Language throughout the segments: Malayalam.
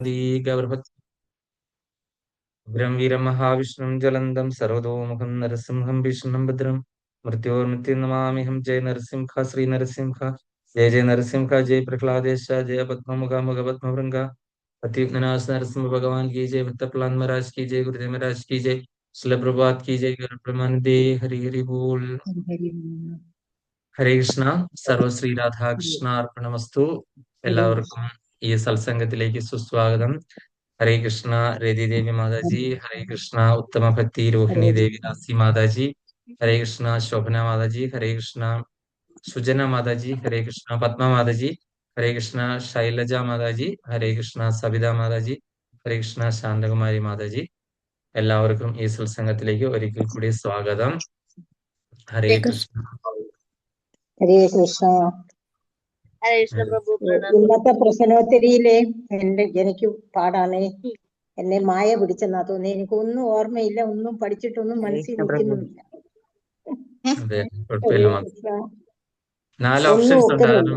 ഉഗ്രം വീരം മഹാവിഷ്ണും ജ്വലന്തം സർവതോമുഖം നരസിംഹം ഭീഷണം ഭദ്രം മൃത്യോർമൃത്യും നമാമിഹം. ജയ നരസിംഹ ശ്രീ നരസിംഹ. ജയ ജയ നരസിംഹ. ജയ പ്രഹ്ലാദേശ. ജയ പത്മമുഖ മുഖ പത്മഭൃംഗ. अत्युग्नाश नरसिंह भगवान की जय. भक्त प्रहलाद महाराज की जय. गुरुदेव महाराज की जय. शिल प्रभात की जय. ब्रह्मानंदे हरि हरि बोल. ഹരേ കൃഷ്ണ. സർവശ്രീ രാധാകൃഷ്ണ അർപ്പണമസ്തു. എല്ലാവർക്കും ഈ സത്സംഗത്തിലേക്ക് സുസ്വാഗതം. ഹരേ കൃഷ്ണ രതിദേവി മാതാജി. ഹരേ കൃഷ്ണ ഉത്തമ ഭക്തി രോഹിണി ദേവി ദാസി മാതാജി. ഹരേ കൃഷ്ണ ശോഭന മാതാജി. ഹരേ കൃഷ്ണ സുജന മാതാജി. ഹരേ കൃഷ്ണ പത്മ മാതാജി. ഹരേ കൃഷ്ണ ശൈലജ മാതാജി. ഹരേ കൃഷ്ണ സവിത മാതാജി. ഹരേ കൃഷ്ണ ശാന്തകുമാരി മാതാജി. എല്ലാവർക്കും ഈ സത്സംഗത്തിലേക്ക് ഒരിക്കൽ കൂടി സ്വാഗതം. ഹരേ കൃഷ്ണ. ഹരേ കൃഷ്ണ. ഇന്നത്തെ പ്രശ്നോത്തരിയിലെ എനിക്ക് പാടാണ്. എന്നെ മായ പിടിച്ചെന്നാ തോന്നി. എനിക്കൊന്നും ഓർമ്മയില്ല, ഒന്നും പഠിച്ചിട്ടൊന്നും മനസ്സിൽ നിൽക്കുന്നുമില്ല. അതെ, കുഴപ്പമില്ല. 4 ഓപ്ഷൻസ് ഉണ്ട്.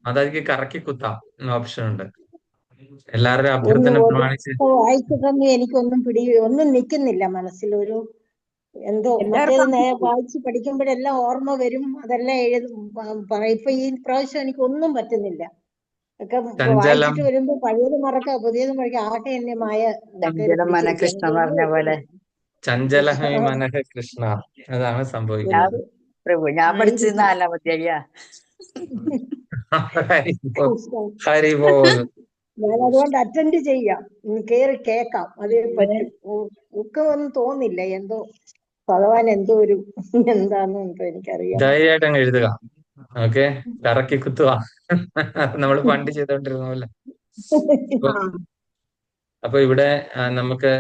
അതായത് കറക്കി കുത്താം ഓപ്ഷൻ ഉണ്ട്. എല്ലാവരുടെയും അഭ്യർത്ഥന പ്രമാണിച്ച് വായിച്ചിട്ടൊന്നും എനിക്കൊന്നും ഒന്നും നിൽക്കുന്നില്ല മനസ്സിൽ. ഒരു എന്തോ മറ്റേത് വായിച്ച് പഠിക്കുമ്പോഴെല്ലാം ഓർമ്മ വരും, അതെല്ലാം എഴുതും. ഇപ്പൊ ഈ പ്രാവശ്യം എനിക്ക് ഒന്നും പറ്റുന്നില്ല. ഒക്കെ വായിച്ചിട്ട് വരുമ്പോ പഴയത് മറക്കാം, പുതിയത് മറക്കാം. ആകെ എന്നെ മായ കൃഷ്ണ പറഞ്ഞ പോലെ ചഞ്ചലഹൈ മനഃ കൃഷ്ണ. അതാണ് സംഭവിക്കുന്നത്. പ്രഭു ഞാൻ പഠിച്ചത് 4-ാം അധ്യായ. ഹരിബോൾ. ഞാൻ അതുകൊണ്ട് അറ്റൻഡ് ചെയ്യാം, കേറി കേക്കാം, അതേ പറ്റും. ഒക്കെ ഒന്നും തോന്നില്ല. എന്തോ ഭഗവാൻ എന്തോ ഒരു എന്താന്ന് എനിക്കറിയാം. ധൈര്യമായിട്ട് എഴുതുക. ഓക്കെ, കറക്കി കുത്തുക. നമ്മൾ പണ്ട് ചെയ്തോണ്ടിരുന്ന പോലെ. അപ്പൊ ഇവിടെ നമുക്ക്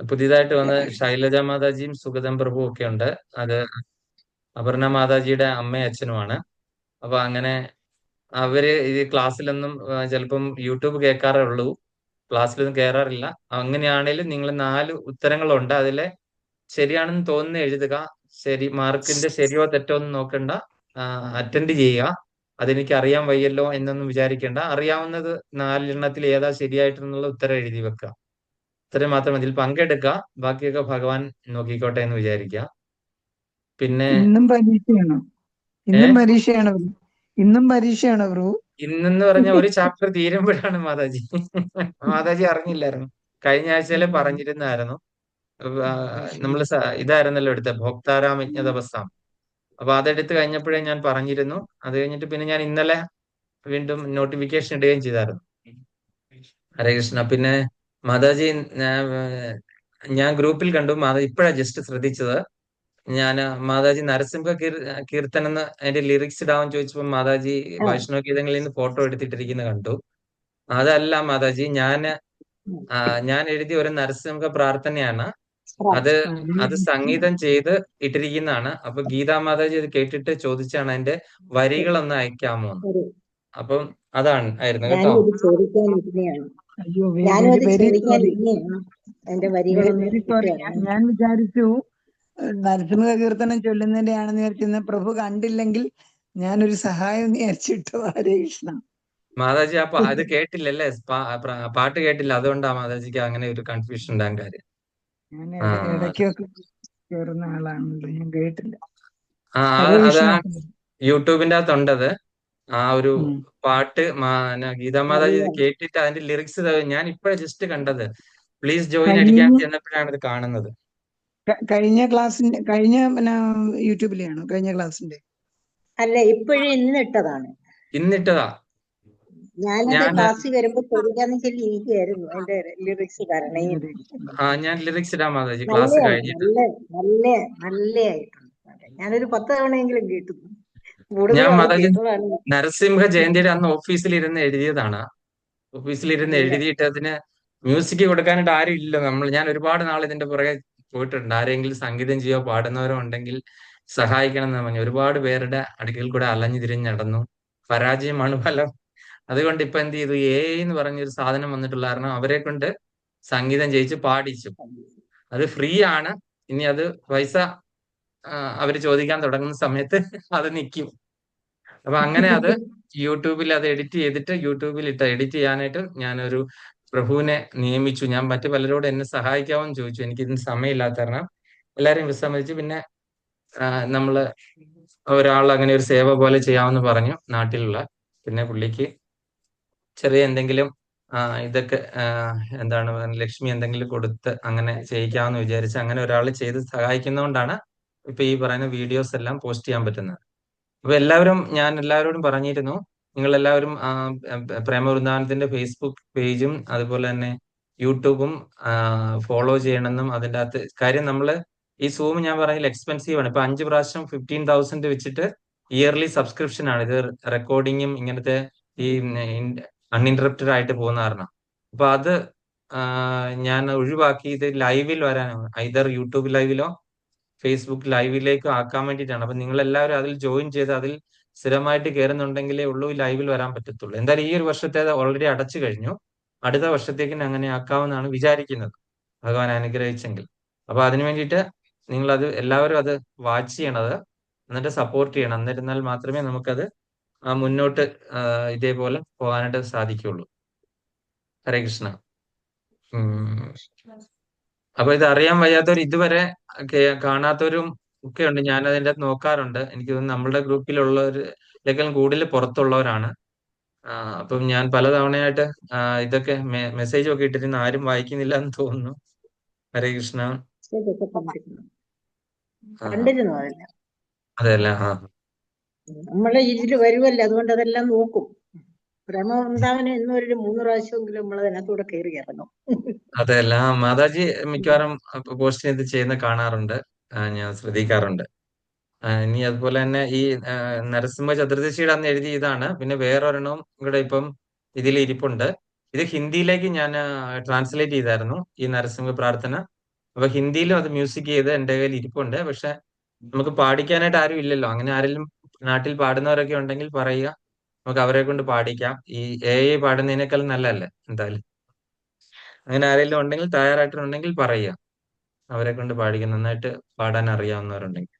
പുതിയതായിട്ട് വന്ന് ശൈലജ മാതാജിയും സുഗതം പ്രഭുവും ഒക്കെ ഉണ്ട്. അത് അപർണ മാതാജിയുടെ അമ്മയും അച്ഛനുമാണ്. അപ്പൊ അങ്ങനെ അവര് ഈ ക്ലാസ്സിലൊന്നും ചിലപ്പം യൂട്യൂബ് കേൾക്കാറേ ഉള്ളൂ, ക്ലാസ്സിലൊന്നും കയറാറില്ല. അങ്ങനെയാണെങ്കിലും നിങ്ങൾ 4 ഉത്തരങ്ങളുണ്ട്. അതിലെ ശരിയാണെന്ന് തോന്നുന്ന എഴുതുക. ശരി, മാർക്കിന്റെ ശരിയോ തെറ്റോ ഒന്നും നോക്കണ്ട, അറ്റൻഡ് ചെയ്യുക. അതെനിക്ക് അറിയാൻ വയ്യല്ലോ എന്നൊന്നും വിചാരിക്കേണ്ട. അറിയാവുന്നത് 4 ഏതാ ശരിയായിട്ടെന്നുള്ള ഉത്തരം എഴുതി വെക്കുക. ഇത്രയും മാത്രം ഇതിൽ പങ്കെടുക്കുക. ബാക്കിയൊക്കെ ഭഗവാൻ നോക്കിക്കോട്ടെ എന്ന് വിചാരിക്കുക. പിന്നെ ഇന്നും പരീക്ഷയാണോ? ഇന്നും പരീക്ഷയാണോ ബ്രോ? ഇന്നെന്ന് പറഞ്ഞ ഒരു ചാപ്റ്റർ തീരുമ്പോഴാണ് മാതാജി. മാതാജി അറിഞ്ഞില്ലായിരുന്നു. കഴിഞ്ഞ ആഴ്ചയിലെ പറഞ്ഞിരുന്നായിരുന്നു. നമ്മൾ ഇതായിരുന്നല്ലോ എടുത്ത ഭോക്താരാം യജ്ഞതപസ്സാം. അപ്പൊ അതെടുത്ത് കഴിഞ്ഞപ്പോഴേ ഞാൻ പറഞ്ഞിരുന്നു. അത് കഴിഞ്ഞിട്ട് പിന്നെ ഞാൻ ഇന്നലെ വീണ്ടും നോട്ടിഫിക്കേഷൻ ഇടുകയും ചെയ്തായിരുന്നു. ഹരേ കൃഷ്ണ. പിന്നെ മാതാജി ഞാൻ ഗ്രൂപ്പിൽ കണ്ടു. മാതാജി ഇപ്പോഴാണ് ജസ്റ്റ് ശ്രദ്ധിച്ചത്. ഞാൻ മാതാജി നരസിംഹ കീർത്തൻ എന്ന് അതിന്റെ ലിറിക്സ് ഇടാൻ ചോദിച്ചപ്പോൾ മാതാജി വൈഷ്ണവ ഗീതങ്ങളിൽ നിന്ന് ഫോട്ടോ എടുത്തിട്ടിരിക്കുന്നത് കണ്ടു. അതല്ല മാതാജി, ഞാൻ എഴുതിയ ഒരു നരസിംഹ പ്രാർത്ഥനയാണ്. അത് സംഗീതം ചെയ്ത് ഇട്ടിരിക്കുന്നതാണ്. അപ്പൊ ഗീതാ മാതാജി അത് കേട്ടിട്ട് ചോദിച്ചാണ് അതിന്റെ വരികളൊന്ന് അയക്കാമോ എന്ന്. അപ്പം അതാണ് ആയിരുന്നു കേട്ടോ. ഞാൻ വിചാരിച്ചു നരസിംഹ കീർത്തനം ചൊല്ലുന്നതിന്റെ ആണെന്ന് വിചാരിച്ചിരുന്ന. പ്രഭു കണ്ടില്ലെങ്കിൽ ഞാനൊരു സഹായം വിചാരിച്ചിട്ടു. ഹരേ കൃഷ്ണ. മാതാജി അപ്പൊ അത് കേട്ടില്ലല്ലേ, പാട്ട് കേട്ടില്ല. അതുകൊണ്ടാ മാതാജിക്ക് അങ്ങനെ ഒരു കൺഫ്യൂഷൻ ഉണ്ടാകാൻ കാര്യം. ഞാൻ ഇടയ്ക്കൊക്കെ കേറുന്ന ആളാണല്ലോ, ഞാൻ കേട്ടില്ല. അതാ യൂട്യൂബിന്റെ അകത്തുണ്ടത്. ആ ഒരു പാട്ട് ഗീതാ മാതാജി കേട്ടിട്ട് അതിന്റെ ലിറിക്സ് ഞാൻ ഇപ്പോഴാണ് ജസ്റ്റ് കണ്ടത്. പ്ലീസ് ജോയിൻ അടിക്കാൻ ചെന്നപ്പോഴാണ് ഇത് കാണുന്നത്. കഴിഞ്ഞ യൂട്യൂബിലെയാണോ? കഴിഞ്ഞ ക്ലാസ്സിന്റെ അല്ല, ഇപ്പോഴും ഇന്നിട്ടതാണ്. ഇന്നിട്ടതാ. ഞാനെന്റെ ക്ലാസ്സിൽ വരുമ്പോ ചോദിക്കാന്ന് ചൊല്ലി ഇരിക്കുകയായിരുന്നു അതിന്റെ ലിറിക്സ് കാരണം. ഞാൻ ലിറിക്സ് ഇടാം മാതാജി ക്ലാസ് കഴിഞ്ഞിട്ട്. നല്ലതായിട്ടുണ്ട്. ഞാനൊരു 10 തവണയെങ്കിലും കേട്ടു. ഞാൻ മാതാജി നരസിംഹ ജയന്തിയുടെ അന്ന് ഓഫീസിലിരുന്ന് എഴുതിയതാണ്. ഓഫീസിലിരുന്ന് എഴുതിയിട്ട് അതിന് മ്യൂസിക് കൊടുക്കാനായിട്ട് ആരും ഇല്ല. ഞാൻ ഒരുപാട് നാൾ ഇതിന്റെ പുറകെ പോയിട്ടുണ്ട്. ആരെങ്കിലും സംഗീതം ചെയ്യോ പാടുന്നവരോ ഉണ്ടെങ്കിൽ സഹായിക്കണം എന്ന് പറഞ്ഞു ഒരുപാട് പേരുടെ അടുക്കൽ കൂടെ അലഞ്ഞു തിരിഞ്ഞ് നടന്നു. പരാജയമാണ് ഫലം. അതുകൊണ്ട് ഇപ്പൊ എന്ത് ചെയ്തു, എന്ന് പറഞ്ഞൊരു സാധനം വന്നിട്ടുള്ള കാരണം അവരെ കൊണ്ട് സംഗീതം ചെയ്യിച്ച് പാടിച്ചു. അത് ഫ്രീ ആണ്. ഇനി അത് പൈസ അവര് ചോദിക്കാൻ തുടങ്ങുന്ന സമയത്ത് അത് നിൽക്കും. അപ്പൊ അങ്ങനെ അത് യൂട്യൂബിൽ അത് എഡിറ്റ് ചെയ്തിട്ട് എഡിറ്റ് ചെയ്യാനായിട്ട് ഞാനൊരു പ്രഭുവിനെ നിയമിച്ചു. ഞാൻ മറ്റു പലരോട് എന്നെ സഹായിക്കാമെന്ന് ചോദിച്ചു. എനിക്കിതിന് സമയമില്ലാത്ത കാരണം എല്ലാവരെയും വിസമ്മതിച്ചു. പിന്നെ നമ്മള് ഒരാൾ അങ്ങനെ ഒരു സേവ പോലെ ചെയ്യാമെന്ന് പറഞ്ഞു നാട്ടിലുള്ള. പിന്നെ പുള്ളിക്ക് ചെറിയ എന്തെങ്കിലും ഇതൊക്കെ എന്താണ് ലക്ഷ്മി എന്തെങ്കിലും കൊടുത്ത് അങ്ങനെ ചെയ്യിക്കാമെന്ന് വിചാരിച്ച് അങ്ങനെ ഒരാൾ ചെയ്ത് സഹായിക്കുന്നതുകൊണ്ടാണ് ഇപ്പൊ ഈ പറയുന്ന വീഡിയോസ് എല്ലാം പോസ്റ്റ് ചെയ്യാൻ പറ്റുന്നത്. അപ്പൊ ഞാൻ എല്ലാവരോടും പറഞ്ഞിരുന്നു, നിങ്ങൾ എല്ലാവരും പ്രേമവൃന്ദാവനത്തിന്റെ ഫേസ്ബുക്ക് പേജും അതുപോലെ തന്നെ യൂട്യൂബും ഫോളോ ചെയ്യണമെന്നും അതിൻ്റെ അകത്ത് കാര്യം നമ്മള് ഈ സൂം ഞാൻ പറഞ്ഞില്ല എക്സ്പെൻസീവ് ആണ്. ഇപ്പൊ 5 പ്രാവശ്യം 15,000 വെച്ചിട്ട് ഇയർലി സബ്സ്ക്രിപ്ഷൻ ആണ്. ഇത് റെക്കോർഡിങ്ങും ഇങ്ങനത്തെ ഈ അൺഇൻറ്ററപ്റ്റഡ് ആയിട്ട് പോകുന്ന കാരണം. അപ്പൊ അത് ഞാൻ ഒഴിവാക്കി ഇത് ലൈവിൽ വരാനാണ്. ഐദർ യൂട്യൂബ് ലൈവിലോ ഫേസ്ബുക്ക് ലൈവിലേക്കോ ആക്കാൻ വേണ്ടിയിട്ടാണ്. അപ്പൊ നിങ്ങൾ എല്ലാവരും അതിൽ ജോയിൻ ചെയ്ത് അതിൽ സ്ഥിരമായിട്ട് കയറുന്നുണ്ടെങ്കിലേ ഉള്ളൂ ഈ ലൈവിൽ വരാൻ പറ്റത്തുള്ളൂ. എന്തായാലും ഈ ഒരു വർഷത്തെ ഓൾറെഡി അടച്ചു കഴിഞ്ഞു. അടുത്ത വർഷത്തേക്ക് അങ്ങനെ ആക്കാമെന്നാണ് വിചാരിക്കുന്നത്, ഭഗവാൻ അനുഗ്രഹിച്ചെങ്കിൽ. അപ്പൊ അതിനു വേണ്ടിയിട്ട് നിങ്ങൾ എല്ലാവരും അത് വാച്ച് ചെയ്യണത്, എന്നിട്ട് സപ്പോർട്ട് ചെയ്യണം. എന്നിരുന്നാൽ മാത്രമേ നമുക്കത് മുന്നോട്ട് ഇതേപോലെ പോകാനായിട്ട് സാധിക്കുള്ളൂ. ഹരേ കൃഷ്ണ. അപ്പൊ ഇത് അറിയാൻ വയ്യാത്തവർ ഇതുവരെ കാണാത്തവരും ഒക്കെ ഉണ്ട്. ഞാൻ അതിൻ്റെ അകത്ത് നോക്കാറുണ്ട്. എനിക്ക് തോന്നുന്നു നമ്മളുടെ ഗ്രൂപ്പിലുള്ളവരിലേക്കാൾ കൂടുതൽ പുറത്തുള്ളവരാണ്. അപ്പം ഞാൻ പലതവണയായിട്ട് ഇതൊക്കെ മെസ്സേജ് ഒക്കെ ഇട്ടിരുന്ന ആരും വായിക്കുന്നില്ല എന്ന് തോന്നുന്നു. ഹരേ കൃഷ്ണ. ഇതൊക്കെ കണ്ടിരുന്നു അതെല്ലാം. അതെല്ല നമ്മളെ ഇതില് വരുമല്ലോ, അതുകൊണ്ട് അതെല്ലാം നോക്കും. പ്രേമവൃന്ദാവനം എന്നൊരു 3 പ്രാവശ്യമെങ്കിലും നമ്മൾ അതിനകത്തൂടെ കയറി ഇറങ്ങും. അതെല്ല മാതാജി മിക്കവാറും പോസ്റ്റ് ചെയ്ത് ചെയ്യുന്ന കാണാറുണ്ട്, ഞാൻ ശ്രദ്ധിക്കാറുണ്ട്. ഇനി അതുപോലെ തന്നെ ഈ നരസിംഹ ചതുർദശിയുടെ അന്ന് എഴുതിയ ഇതാണ്. പിന്നെ വേറൊരെണ്ണവും ഇവിടെ ഇപ്പം ഇതിൽ ഇരിപ്പുണ്ട്. ഇത് ഹിന്ദിയിലേക്ക് ഞാൻ ട്രാൻസ്ലേറ്റ് ചെയ്തായിരുന്നു ഈ നരസിംഹ പ്രാർത്ഥന. അപ്പൊ ഹിന്ദിയിലും അത് മ്യൂസിക് ചെയ്ത് എൻ്റെ കയ്യിൽ ഇരിപ്പുണ്ട്. പക്ഷെ നമുക്ക് പാടിക്കാനായിട്ട് ആരും ഇല്ലല്ലോ. അങ്ങനെ ആരെങ്കിലും നാട്ടിൽ പാടുന്നവരൊക്കെ ഉണ്ടെങ്കിൽ പറയുക, നമുക്ക് അവരെ കൊണ്ട് പാടിക്കാം. ഈ AI പാടുന്നതിനേക്കാൾ നല്ലതല്ലേ എന്തായാലും. അങ്ങനെ ആരെങ്കിലും ഉണ്ടെങ്കിൽ തയ്യാറായിട്ടുണ്ടെങ്കിൽ പറയുക, അവരെ കൊണ്ട് പാടിക്കാം. നന്നായിട്ട് പാടാൻ അറിയാവുന്നവരുണ്ടെങ്കിൽ.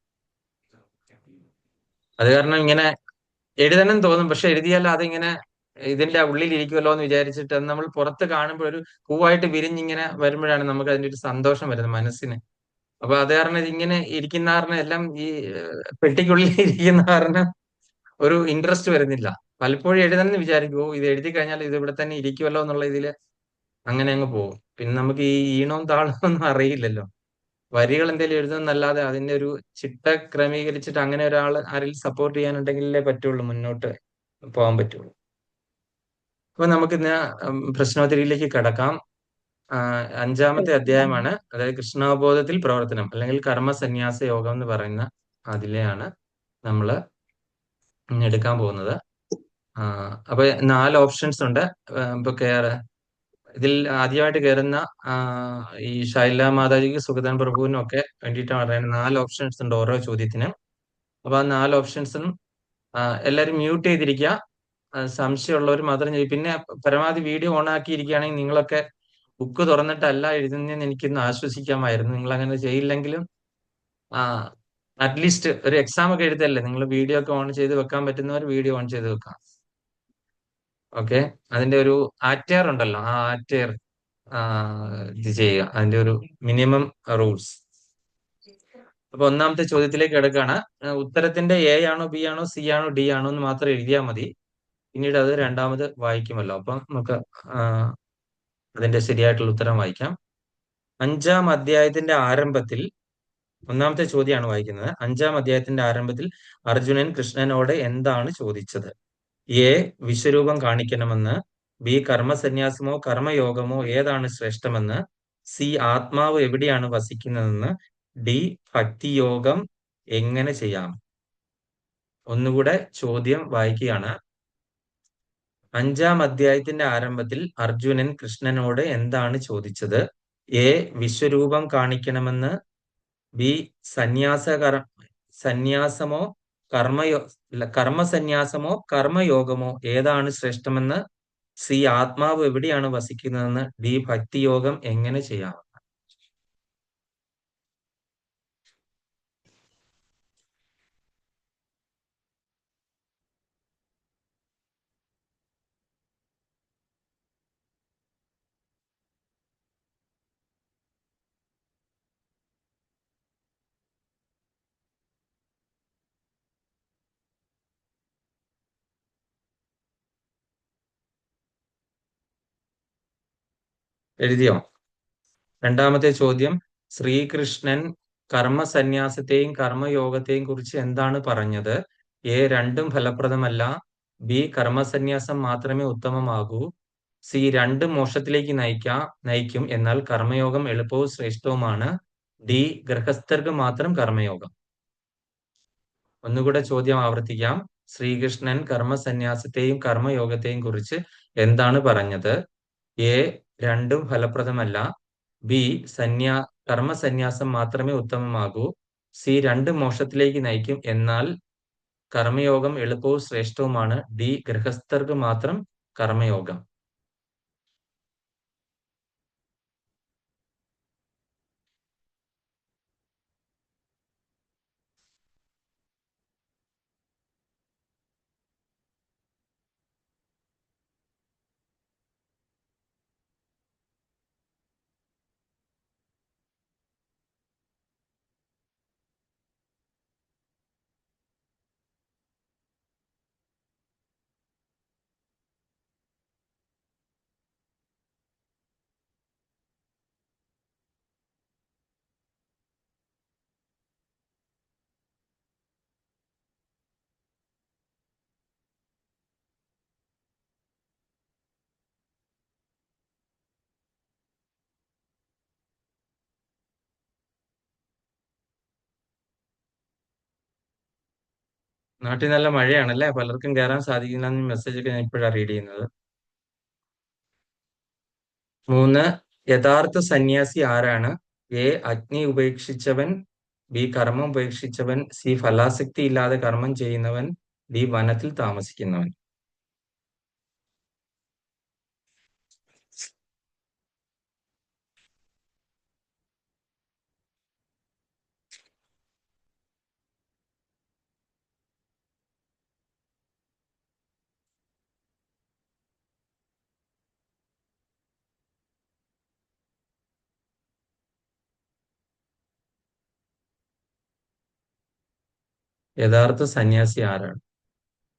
അത് കാരണം ഇങ്ങനെ എഴുതണം തോന്നും, പക്ഷെ എഴുതിയാൽ അതിങ്ങനെ ഇതിന്റെ ഉള്ളിൽ ഇരിക്കുമല്ലോ എന്ന് വിചാരിച്ചിട്ട് അത് നമ്മൾ പുറത്ത് കാണുമ്പോൾ ഒരു പൂവായിട്ട് വിരിഞ്ഞിങ്ങനെ വരുമ്പോഴാണ് നമുക്ക് അതിന്റെ ഒരു സന്തോഷം വരുന്നത് മനസ്സിന്. അപ്പൊ അത് കാരണം ഇതിങ്ങനെ ഇരിക്കുന്ന കാരണം എല്ലാം ഈ പെട്ടിക്കുള്ളിൽ ഇരിക്കുന്ന കാരണം ഒരു ഇൻട്രസ്റ്റ് വരുന്നില്ല. പലപ്പോഴും എഴുതണം എന്ന് വിചാരിക്കും, ഇത് എഴുതി കഴിഞ്ഞാൽ ഇത് ഇവിടെ തന്നെ ഇരിക്കുമല്ലോ എന്നുള്ള ഇതില് അങ്ങനെ അങ്ങ് പോകും. പിന്നെ നമുക്ക് ഈ ഈണവും താളവും ഒന്നും അറിയില്ലല്ലോ. വരികൾ എന്തെങ്കിലും എഴുതുന്നല്ലാതെ അതിന്റെ ഒരു ചിട്ട ക്രമീകരിച്ചിട്ട് അങ്ങനെ ഒരാൾ ആരെങ്കിലും സപ്പോർട്ട് ചെയ്യാനുണ്ടെങ്കിലേ പറ്റുള്ളൂ, മുന്നോട്ട് പോകാൻ പറ്റുള്ളൂ. അപ്പൊ നമുക്ക് ഇന്ന് പ്രശ്നോത്തരിയിലേക്ക് കടക്കാം. 5-ാമത്തെ അധ്യായമാണ്, അതായത് കൃഷ്ണാവബോധത്തിൽ പ്രവർത്തനം അല്ലെങ്കിൽ കർമ്മസന്യാസ യോഗം എന്ന് പറയുന്ന അതിലെയാണ് നമ്മള് എടുക്കാൻ പോകുന്നത്. അപ്പൊ 4 ഓപ്ഷൻസ് ഉണ്ട്. ഇപ്പൊ ഇതിൽ ആദ്യമായിട്ട് കയറുന്ന ഈ ശൈല മാതാജിക്ക് സുഗതൻ പ്രഭുവിനും ഒക്കെ വേണ്ടിയിട്ടാണ് പറയുന്നത്. 4 ഓപ്ഷൻസ് ഉണ്ട് ഓരോ ചോദ്യത്തിനും. അപ്പൊ ആ 4 ഓപ്ഷൻസും എല്ലാവരും മ്യൂട്ട് ചെയ്തിരിക്കുക. സംശയമുള്ളവർ മാത്രം പിന്നെ പരമാവധി വീഡിയോ ഓൺ ആക്കിയിരിക്കുകയാണെങ്കിൽ നിങ്ങളൊക്കെ ബുക്ക് തുറന്നിട്ടല്ല എഴുതുന്നതെന്ന് എനിക്കൊന്ന് ആശ്വസിക്കാമായിരുന്നു. നിങ്ങൾ അങ്ങനെ ചെയ്യില്ലെങ്കിലും അറ്റ്ലീസ്റ്റ് ഒരു എക്സാം ഒക്കെ എഴുതല്ലേ, നിങ്ങൾ വീഡിയോ ഒക്കെ ഓൺ ചെയ്ത് വെക്കാൻ പറ്റുന്നവർ വീഡിയോ ഓൺ ചെയ്ത് വെക്കാം. ഓക്കെ, അതിന്റെ ഒരു ആറ്റയർ ഉണ്ടല്ലോ, ആ ആറ്റയർ ഇത് ചെയ്യുക, അതിന്റെ ഒരു മിനിമം റൂൾസ്. അപ്പൊ 1-ാമത്തെ ചോദ്യത്തിലേക്ക് കിടക്കുകയാണ്. ഉത്തരത്തിന്റെ A ആണോ B ആണോ C ആണോ D ആണോ എന്ന് മാത്രം എഴുതിയാൽ മതി. പിന്നീട് അത് രണ്ടാമത് വായിക്കുമല്ലോ, അപ്പം നമുക്ക് അതിന്റെ ശരിയായിട്ടുള്ള ഉത്തരം വായിക്കാം. 5-ാം അധ്യായത്തിന്റെ ആരംഭത്തിൽ 1-ാമത്തെ ചോദ്യമാണ് വായിക്കുന്നത്. 5-ാം അധ്യായത്തിന്റെ ആരംഭത്തിൽ അർജുനൻ കൃഷ്ണനോട് എന്താണ് ചോദിച്ചത്? A വിശ്വരൂപം കാണിക്കണമെന്ന്, B കർമ്മസന്യാസമോ കർമ്മയോഗമോ ഏതാണ് ശ്രേഷ്ഠമെന്ന്, C ആത്മാവ് എവിടെയാണ് വസിക്കുന്നതെന്ന്, D ഭക്തിയോഗം എങ്ങനെ ചെയ്യാം? ഒന്നുകൂടെ ചോദ്യം വായിക്കുകയാണ്. 5-ാം അധ്യായത്തിന്റെ ആരംഭത്തിൽ അർജുനൻ കൃഷ്ണനോട് എന്താണ് ചോദിച്ചത്? A വിശ്വരൂപം കാണിക്കണമെന്ന്, B സന്യാസമോ കർമ്മസന്യാസമോ കർമ്മയോഗമോ ഏതാണ് ശ്രേഷ്ഠമെന്ന്, C ആത്മാവ് എവിടെയാണ് വസിക്കുന്നതെന്ന്, D ഭക്തിയോഗം എങ്ങനെ ചെയ്യാം? എഴുതിയോ? രണ്ടാമത്തെ ചോദ്യം, ശ്രീകൃഷ്ണൻ കർമ്മസന്യാസത്തെയും കർമ്മയോഗത്തെയും കുറിച്ച് എന്താണ് പറഞ്ഞത്? എ, രണ്ടും ഫലപ്രദമല്ല. ബി, കർമ്മസന്യാസം മാത്രമേ ഉത്തമമാകൂ. സി, രണ്ടും മോക്ഷത്തിലേക്ക് നയിക്കും, എന്നാൽ കർമ്മയോഗം എളുപ്പവും ശ്രേഷ്ഠവുമാണ്. ഡി, ഗൃഹസ്ഥർക്ക് മാത്രം കർമ്മയോഗം. ഒന്നുകൂടെ ചോദ്യം ആവർത്തിക്കാം. ശ്രീകൃഷ്ണൻ കർമ്മസന്യാസത്തെയും കർമ്മയോഗത്തെയും കുറിച്ച് എന്താണ് പറഞ്ഞത്? എ, രണ്ടും ഫലപ്രദമല്ല. ബി, കർമ്മസന്യാസം മാത്രമേ ഉത്തമമാകൂ. സി, രണ്ടും മോക്ഷത്തിലേക്ക് നയിക്കും, എന്നാൽ കർമ്മയോഗം എളുപ്പവും ശ്രേഷ്ഠവുമാണ്. ഡി, ഗൃഹസ്ഥർക്ക് മാത്രം കർമ്മയോഗം. നാട്ടിൽ നല്ല മഴയാണല്ലേ? പലർക്കും കയറാൻ സാധിക്കില്ല എന്ന മെസ്സേജ് ഒക്കെ ഞാൻ ഇപ്പോഴാണ് റീഡ് ചെയ്യുന്നത്. 3, യഥാർത്ഥ സന്യാസി ആരാണ്? എ, അഗ്നി ഉപേക്ഷിച്ചവൻ. ബി, കർമ്മം ഉപേക്ഷിച്ചവൻ. സി, ഫലാസക്തി ഇല്ലാതെ കർമ്മം ചെയ്യുന്നവൻ. ഡി, വനത്തിൽ താമസിക്കുന്നവൻ. യഥാർത്ഥ സന്യാസി ആരാണ്?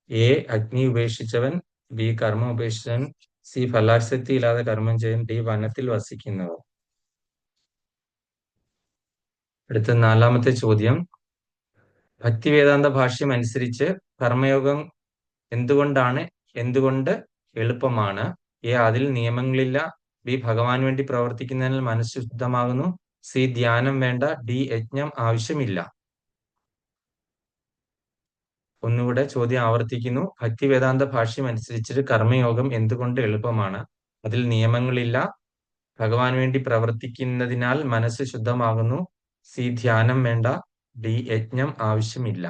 എ, അഗ്നി ഉപേക്ഷിച്ചവൻ. ബി, കർമ്മം ഉപേക്ഷിച്ചവൻ. സി, ഫലാസക്തി ഇല്ലാതെ കർമ്മം ചെയ്യും. ഡി, വനത്തിൽ വസിക്കുന്നവർ. അടുത്ത 4-ാമത്തെ ചോദ്യം, ഭക്തിവേദാന്ത ഭാഷ്യം അനുസരിച്ച് കർമ്മയോഗം എന്തുകൊണ്ട് എളുപ്പമാണ്? എ, അതിൽ നിയമങ്ങളില്ല. ബി, ഭഗവാൻ വേണ്ടി പ്രവർത്തിക്കുന്നതിനാൽ മനസ്സ് ശുദ്ധമാകുന്നു. സി, ധ്യാനം വേണ്ട. ഡി, യജ്ഞം ആവശ്യമില്ല. ഒന്നുകൂടെ ചോദ്യം ആവർത്തിക്കുന്നു. ഭക്തിവേദാന്ത ഭാഷ്യം അനുസരിച്ച് കർമ്മയോഗം എന്തുകൊണ്ട് എളുപ്പമാണ്? അതിൽ നിയമങ്ങളില്ല. ഭഗവാൻ വേണ്ടി പ്രവർത്തിക്കുന്നതിനാൽ മനസ്സ് ശുദ്ധമാകുന്നു. സി, ധ്യാനം വേണ്ട. ഡി, യജ്ഞം ആവശ്യമില്ല.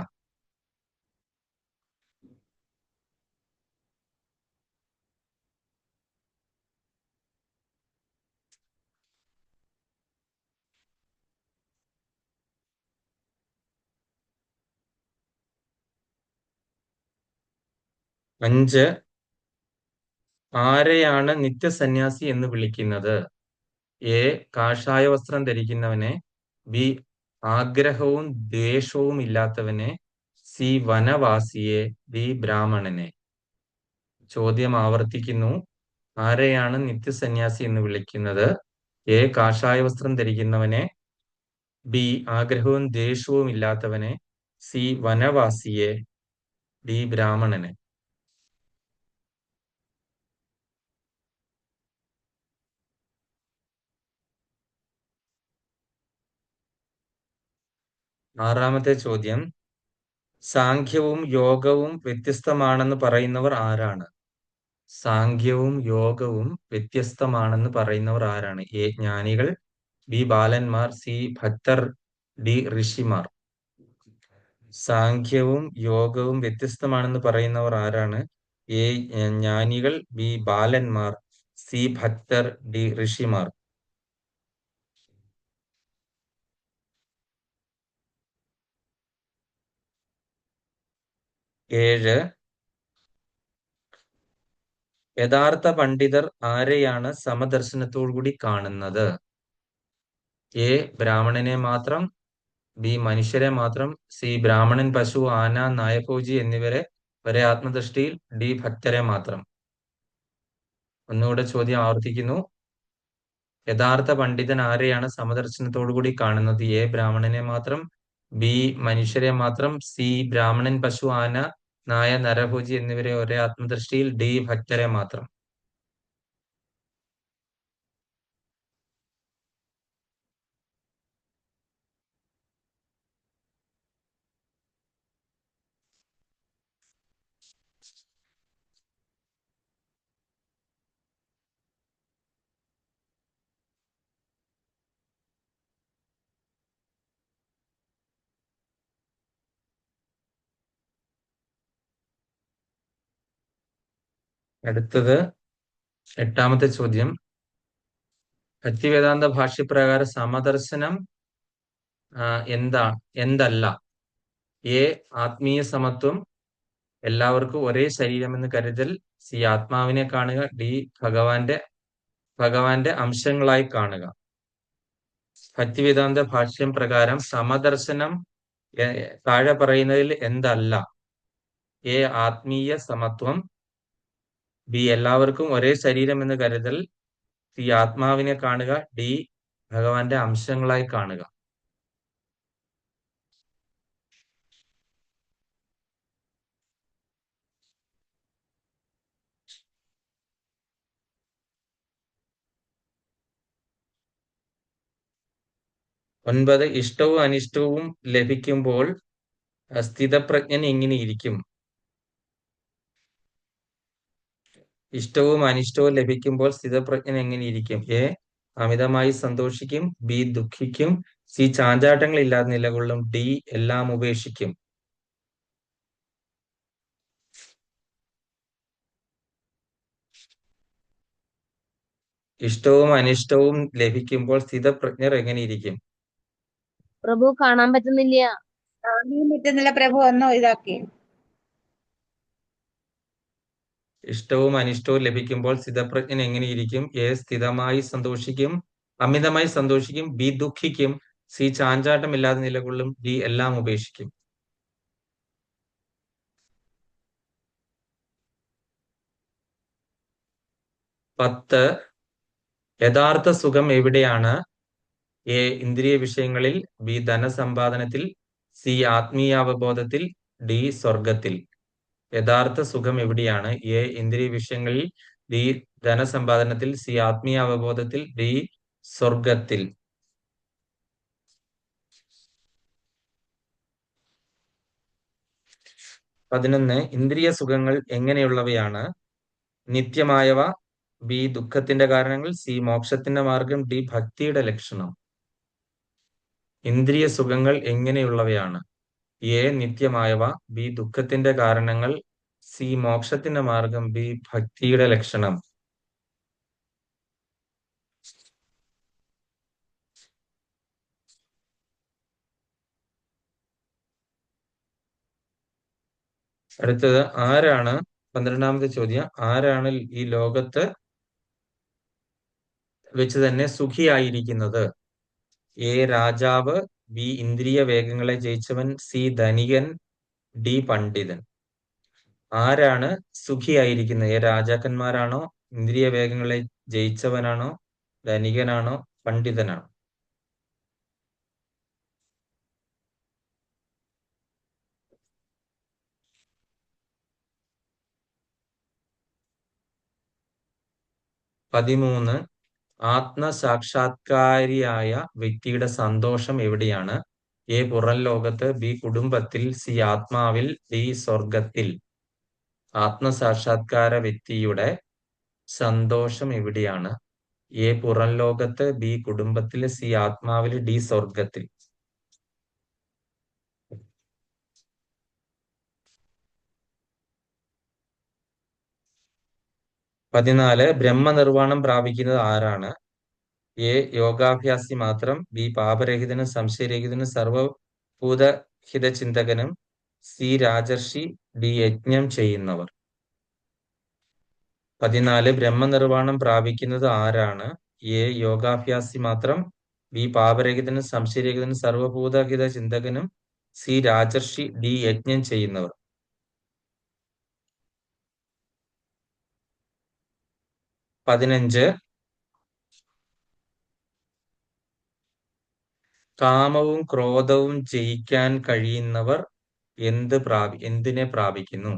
അഞ്ച്, ആരെയാണ് നിത്യസന്യാസി എന്ന് വിളിക്കുന്നത്? എ, കാഷായ വസ്ത്രം ധരിക്കുന്നവനെ. ബി, ആഗ്രഹവും ദ്വേഷവും ഇല്ലാത്തവനെ. സി, വനവാസിയെ. ഡി, ബ്രാഹ്മണനെ. ചോദ്യം ആവർത്തിക്കുന്നു. ആരെയാണ് നിത്യസന്യാസി എന്ന് വിളിക്കുന്നത്? എ, കാഷായ വസ്ത്രം ധരിക്കുന്നവനെ. ബി, ആഗ്രഹവും ദ്വേഷവും ഇല്ലാത്തവനെ. സി, വനവാസിയെ. ഡി, ബ്രാഹ്മണനെ. ആറാമത്തെ ചോദ്യം, സാഖ്യവും യോഗവും വ്യത്യസ്തമാണെന്ന് പറയുന്നവർ ആരാണ്? സാഖ്യവും യോഗവും വ്യത്യസ്തമാണെന്ന് പറയുന്നവർ ആരാണ്? എ, ജ്ഞാനികൾ. ബി, ബാലന്മാർ. സി, ഭക്തർ. ഡി, ഋഷിമാർ. സാഖ്യവും യോഗവും വ്യത്യസ്തമാണെന്ന് പറയുന്നവർ ആരാണ്? എ, ജ്ഞാനികൾ. ബി, ബാലന്മാർ. സി, ഭക്തർ. ഡി, ഋഷിമാർ. 7, യഥാർത്ഥ പണ്ഡിതർ ആരെയാണ് സമദർശനത്തോടുകൂടി കാണുന്നത്? എ, ബ്രാഹ്മണനെ മാത്രം. ബി, മനുഷ്യരെ മാത്രം. സി, ബ്രാഹ്മണൻ, പശു, ആന, നായകോജി എന്നിവരെ ഒരേ ആത്മദൃഷ്ടിയിൽ. ഡി, ഭക്തരെ മാത്രം. ഒന്നുകൂടെ ചോദ്യം ആവർത്തിക്കുന്നു. യഥാർത്ഥ പണ്ഡിതൻ ആരെയാണ് സമദർശനത്തോടുകൂടി കാണുന്നത്? എ ബ്രാഹ്മണനെ മാത്രം, ബി മനുഷ്യരെ മാത്രം, സി ബ്രാഹ്മണൻ, പശു, ആന, നായ, നരഭോജി എന്നിവരെ ഒരേ ആത്മദൃഷ്ടിയിൽ, ഡി ഭക്തരെ മാത്രം. അടുത്തത് 8ാമത്തെ ചോദ്യം. ഭക്തിവേദാന്ത ഭാഷ്യപ്രകാരം സമദർശനം എന്തല്ല? എ ആത്മീയ സമത്വം, എല്ലാവർക്കും ഒരേ ശരീരമെന്ന് കരുതൽ, സി ആത്മാവിനെ കാണുക, ഡി ഭഗവാന്റെ അംശങ്ങളായി കാണുക. ഭക്തിവേദാന്ത ഭാഷ്യം പ്രകാരം സമദർശനം താഴെ പറയുന്നതിൽ എന്തല്ല? എ ആത്മീയ സമത്വം, ബി എല്ലാവർക്കും ഒരേ ശരീരം എന്ന് കരുതൽ, സി ആത്മാവിനെ കാണുക, ഡി ഭഗവാന്റെ അംശങ്ങളായി കാണുക. ഒൻപത്, ഇഷ്ടവും അനിഷ്ടവും ലഭിക്കുമ്പോൾ സ്ഥിതപ്രജ്ഞൻ എങ്ങനെയിരിക്കും? ഇഷ്ടവും അനിഷ്ടവും ലഭിക്കുമ്പോൾ സ്ഥിതപ്രജ്ഞൻ എങ്ങനെയിരിക്കും? എ അമിതമായി സന്തോഷിക്കും, ബി ദുഃഖിക്കും, സി ചാഞ്ചാട്ടങ്ങളില്ലാതെ നിലകൊള്ളും, ഡി എല്ലാം ഉപേക്ഷിക്കും. ഇഷ്ടവും അനിഷ്ടവും ലഭിക്കുമ്പോൾ സ്ഥിതപ്രജ്ഞർ എങ്ങനെയിരിക്കും? പ്രഭു കാണാൻ പറ്റുന്നില്ല. കാണാൻ പറ്റുന്നില്ല പ്രഭു, ഒന്നോ ഇതാക്കി. ഇഷ്ടവും അനിഷ്ടവും ലഭിക്കുമ്പോൾ സ്ഥിതപ്രജ്ഞൻ എങ്ങനെയിരിക്കും? എ സ്ഥിതമായി സന്തോഷിക്കും, അമിതമായി സന്തോഷിക്കും, ബി ദുഃഖിക്കും, സി ചാഞ്ചാട്ടമില്ലാതെ നിലകൊള്ളും, ഡി എല്ലാം ഉപേക്ഷിക്കും. പത്ത്, യഥാർത്ഥ സുഖം എവിടെയാണ്? എ ഇന്ദ്രിയ വിഷയങ്ങളിൽ, ബി ധനസമ്പാദനത്തിൽ, സി ആത്മീയാവബോധത്തിൽ, ഡി സ്വർഗത്തിൽ. യഥാർത്ഥ സുഖം എവിടെയാണ്? എ ഇന്ദ്രിയ വിഷയങ്ങളിൽ, ബി ധനസമ്പാദനത്തിൽ, സി ആത്മീയ അവബോധത്തിൽ, ഡി സ്വർഗത്തിൽ. 11, ഇന്ദ്രിയ സുഖങ്ങൾ എങ്ങനെയുള്ളവയാണ്? നിത്യമായവ, ബി ദുഃഖത്തിന്റെ കാരണങ്ങൾ, സി മോക്ഷത്തിന്റെ മാർഗം, ഡി ഭക്തിയുടെ ലക്ഷണം. ഇന്ദ്രിയ സുഖങ്ങൾ എങ്ങനെയുള്ളവയാണ്? എ നിത്യമായവ, ബി ദുഃഖത്തിന്റെ കാരണങ്ങൾ, സി മോക്ഷത്തിന്റെ മാർഗം, ബി ഭക്തിയുടെ ലക്ഷണം. അടുത്തത് 12ാമത്തെ ചോദ്യം. ആരാണ് ഈ ലോകത്ത് വെച്ച് തന്നെ സുഖിയായിരിക്കുന്നത്? എ രാജാവ്, ബി ഇന്ദ്രിയ വേഗങ്ങളെ ജയിച്ചവൻ, സി ധനികൻ, ഡി പണ്ഡിതൻ. ആരാണ് സുഖിയായിരിക്കുന്നത്? എ രാജാക്കന്മാരാണോ, ഇന്ദ്രിയ വേഗങ്ങളെ ജയിച്ചവനാണോ, ധനികനാണോ, പണ്ഡിതനാണോ? പതിമൂന്ന്, ആത്മസാക്ഷാത്കാരിയായ വ്യക്തിയുടെ സന്തോഷം എവിടെയാണ്? എ പുറം ലോകത്ത്, ബി കുടുംബത്തിൽ, സി ആത്മാവിൽ, ഡി സ്വർഗത്തിൽ. ആത്മസാക്ഷാത്കാര വ്യക്തിയുടെ സന്തോഷം എവിടെയാണ്? എ പുറം ലോകത്ത്, ബി കുടുംബത്തിൽ, സി ആത്മാവിൽ, ഡി സ്വർഗത്തിൽ. 14, ബ്രഹ്മനിർവാണം പ്രാപിക്കുന്നത് ആരാണ്? എ യോഗാഭ്യാസി മാത്രം, ബി പാപരഹിതനും സംശയരഹിതനും സർവഭൂതഹിതചിന്തകനും, സി രാജർഷി, ഡി യജ്ഞം ചെയ്യുന്നവർ. 14, ബ്രഹ്മനിർവാണം പ്രാപിക്കുന്നത് ആരാണ്? എ യോഗാഭ്യാസി മാത്രം, ബി പാപരഹിതനും സംശയരഹിതനും സർവഭൂതഹിത ചിന്തകനും, സി രാജർഷി, ഡി യജ്ഞം ചെയ്യുന്നവർ. 15, കാമവും ക്രോധവും ജയിക്കാൻ കഴിയുന്നവർ എന്തിനെ പ്രാപിക്കുന്നു?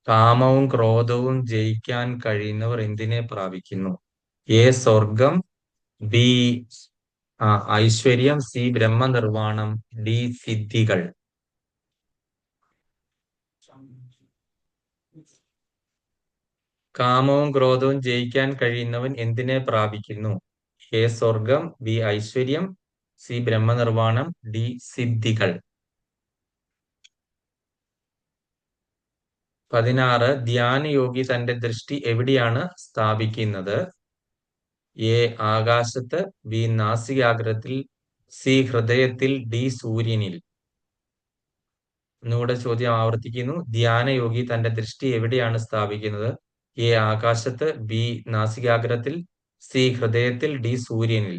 കാമവും ക്രോധവും ജയിക്കാൻ കഴിയുന്നവർ എന്തിനെ പ്രാപിക്കുന്നു? എ സ്വർഗം, ബി ഐശ്വര്യം, സി ബ്രഹ്മനിർവാണം, ഡി സിദ്ധികൾ. കാമവും ക്രോധവും ജയിക്കാൻ കഴിയുന്നവൻ എന്തിനെ പ്രാപിക്കുന്നു? എ സ്വർഗം, ബി ഐശ്വര്യം, സി ബ്രഹ്മനിർവാണം, ഡി സിദ്ധികൾ. 16 ധ്യാനയോഗി തന്റെ ദൃഷ്ടി എവിടെയാണ് സ്ഥാപിക്കുന്നത്? എ ആകാശത്ത്, ബി നാസികാഗ്രത്തിൽ, സി ഹൃദയത്തിൽ, ഡി സൂര്യനിൽ. ഒന്നുകൂടെ ചോദ്യം ആവർത്തിക്കുന്നു. ധ്യാനയോഗി തന്റെ ദൃഷ്ടി എവിടെയാണ് സ്ഥാപിക്കുന്നത്? എ ആകാശത്ത്, ബി നാസികാഗ്രത്തിൽ, സി ഹൃദയത്തിൽ, ഡി സൂര്യനിൽ.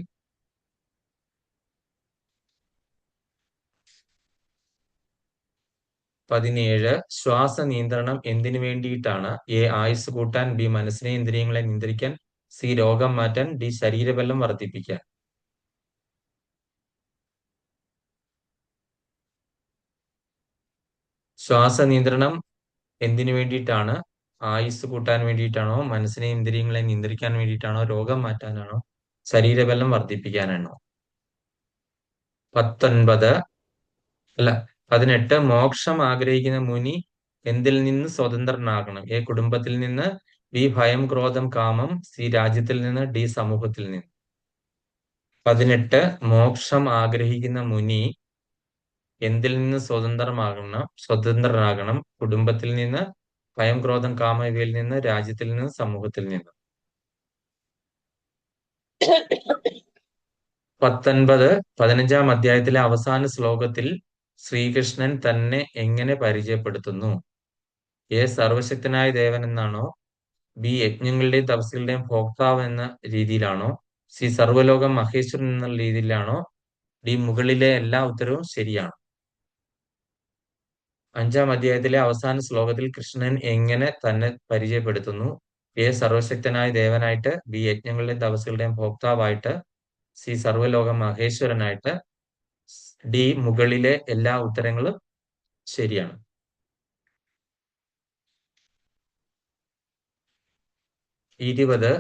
പതിനേഴ് ശ്വാസ നിയന്ത്രണം എന്തിനു വേണ്ടിയിട്ടാണ്? എ ആയുസ് കൂട്ടാൻ, ബി മനസ്സിനെ ഇന്ദ്രിയങ്ങളെ നിയന്ത്രിക്കാൻ, സി രോഗം മാറ്റാൻ, ഡി ശരീരബലം വർദ്ധിപ്പിക്കാൻ. ശ്വാസ നിയന്ത്രണം എന്തിനു വേണ്ടിയിട്ടാണ്? ആയുസ് കൂട്ടാൻ വേണ്ടിയിട്ടാണോ, മനസ്സിനെ ഇന്ദ്രിയങ്ങളെ നിയന്ത്രിക്കാൻ വേണ്ടിയിട്ടാണോ, രോഗം മാറ്റാനാണോ, ശരീരബലം വർദ്ധിപ്പിക്കാനാണോ? 18 മോക്ഷം ആഗ്രഹിക്കുന്ന മുനി എന്തിൽ നിന്ന് സ്വതന്ത്രനാകണം? എ കുടുംബത്തിൽ നിന്ന്, ബി ഭയം ക്രോധം കാമം, സി രാജ്യത്തിൽ നിന്ന്, ഡി സമൂഹത്തിൽ നിന്ന്. 18 മോക്ഷം ആഗ്രഹിക്കുന്ന മുനി എന്തിൽ നിന്ന് സ്വതന്ത്രനാകണം? കുടുംബത്തിൽ നിന്ന്, ഭയം ക്രോധം കാമം ഇവയിൽ നിന്ന്, രാജ്യത്തിൽ നിന്ന്, സമൂഹത്തിൽ നിന്ന്. 19 15-ാം അധ്യായത്തിലെ അവസാന ശ്ലോകത്തിൽ ശ്രീകൃഷ്ണൻ തന്നെ എങ്ങനെ പരിചയപ്പെടുത്തുന്നു? എ സർവശക്തനായ ദേവൻ എന്നാണോ, ബി യജ്ഞങ്ങളുടെയും തപസ്സുകളുടെയും ഭോക്താവ് എന്ന രീതിയിലാണോ, സി സർവ്വലോകം മഹേശ്വരൻ എന്ന രീതിയിലാണോ, ഡി മുകളിലെ എല്ലാ ഉത്തരവും ശരിയാണ്. 5-ാം അധ്യായത്തിലെ അവസാന ശ്ലോകത്തിൽ കൃഷ്ണൻ എങ്ങനെ തന്നെ പരിചയപ്പെടുത്തുന്നു? എ സർവശക്തനായ ദേവനായിട്ട്, ബി യജ്ഞങ്ങളുടെയും തപസ്സുകളുടെയും ഭോക്താവായിട്ട്, സി സർവ്വലോക മഹേശ്വരനായിട്ട്, ഡി മുകളിലെ എല്ലാ ഉത്തരങ്ങളും ശരിയാണ്. 20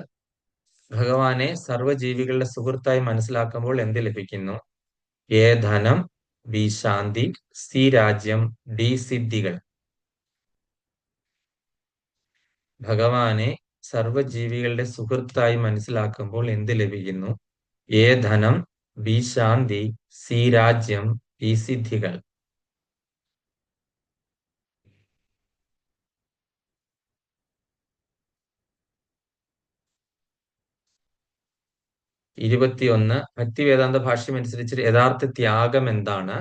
ഭഗവാനെ സർവ്വജീവികളുടെ സുഹൃത്തായി മനസ്സിലാക്കുമ്പോൾ എന്ത് ലഭിക്കുന്നു? എ ധനം, ബി ശാന്തി, സി രാജ്യം, ഡി സിദ്ധികൾ. ഭഗവാനെ സർവ്വജീവികളുടെ സുഹൃത്തായി മനസ്സിലാക്കുമ്പോൾ എന്ത് ലഭിക്കുന്നു? എ ധനം, ബി ശാന്തി, സി രാജ്യം, ഡി സിദ്ധികൾ. 21 ഭക്തിവേദാന്ത ഭാഷ്യം അനുസരിച്ച് യഥാർത്ഥ ത്യാഗം എന്താണ്?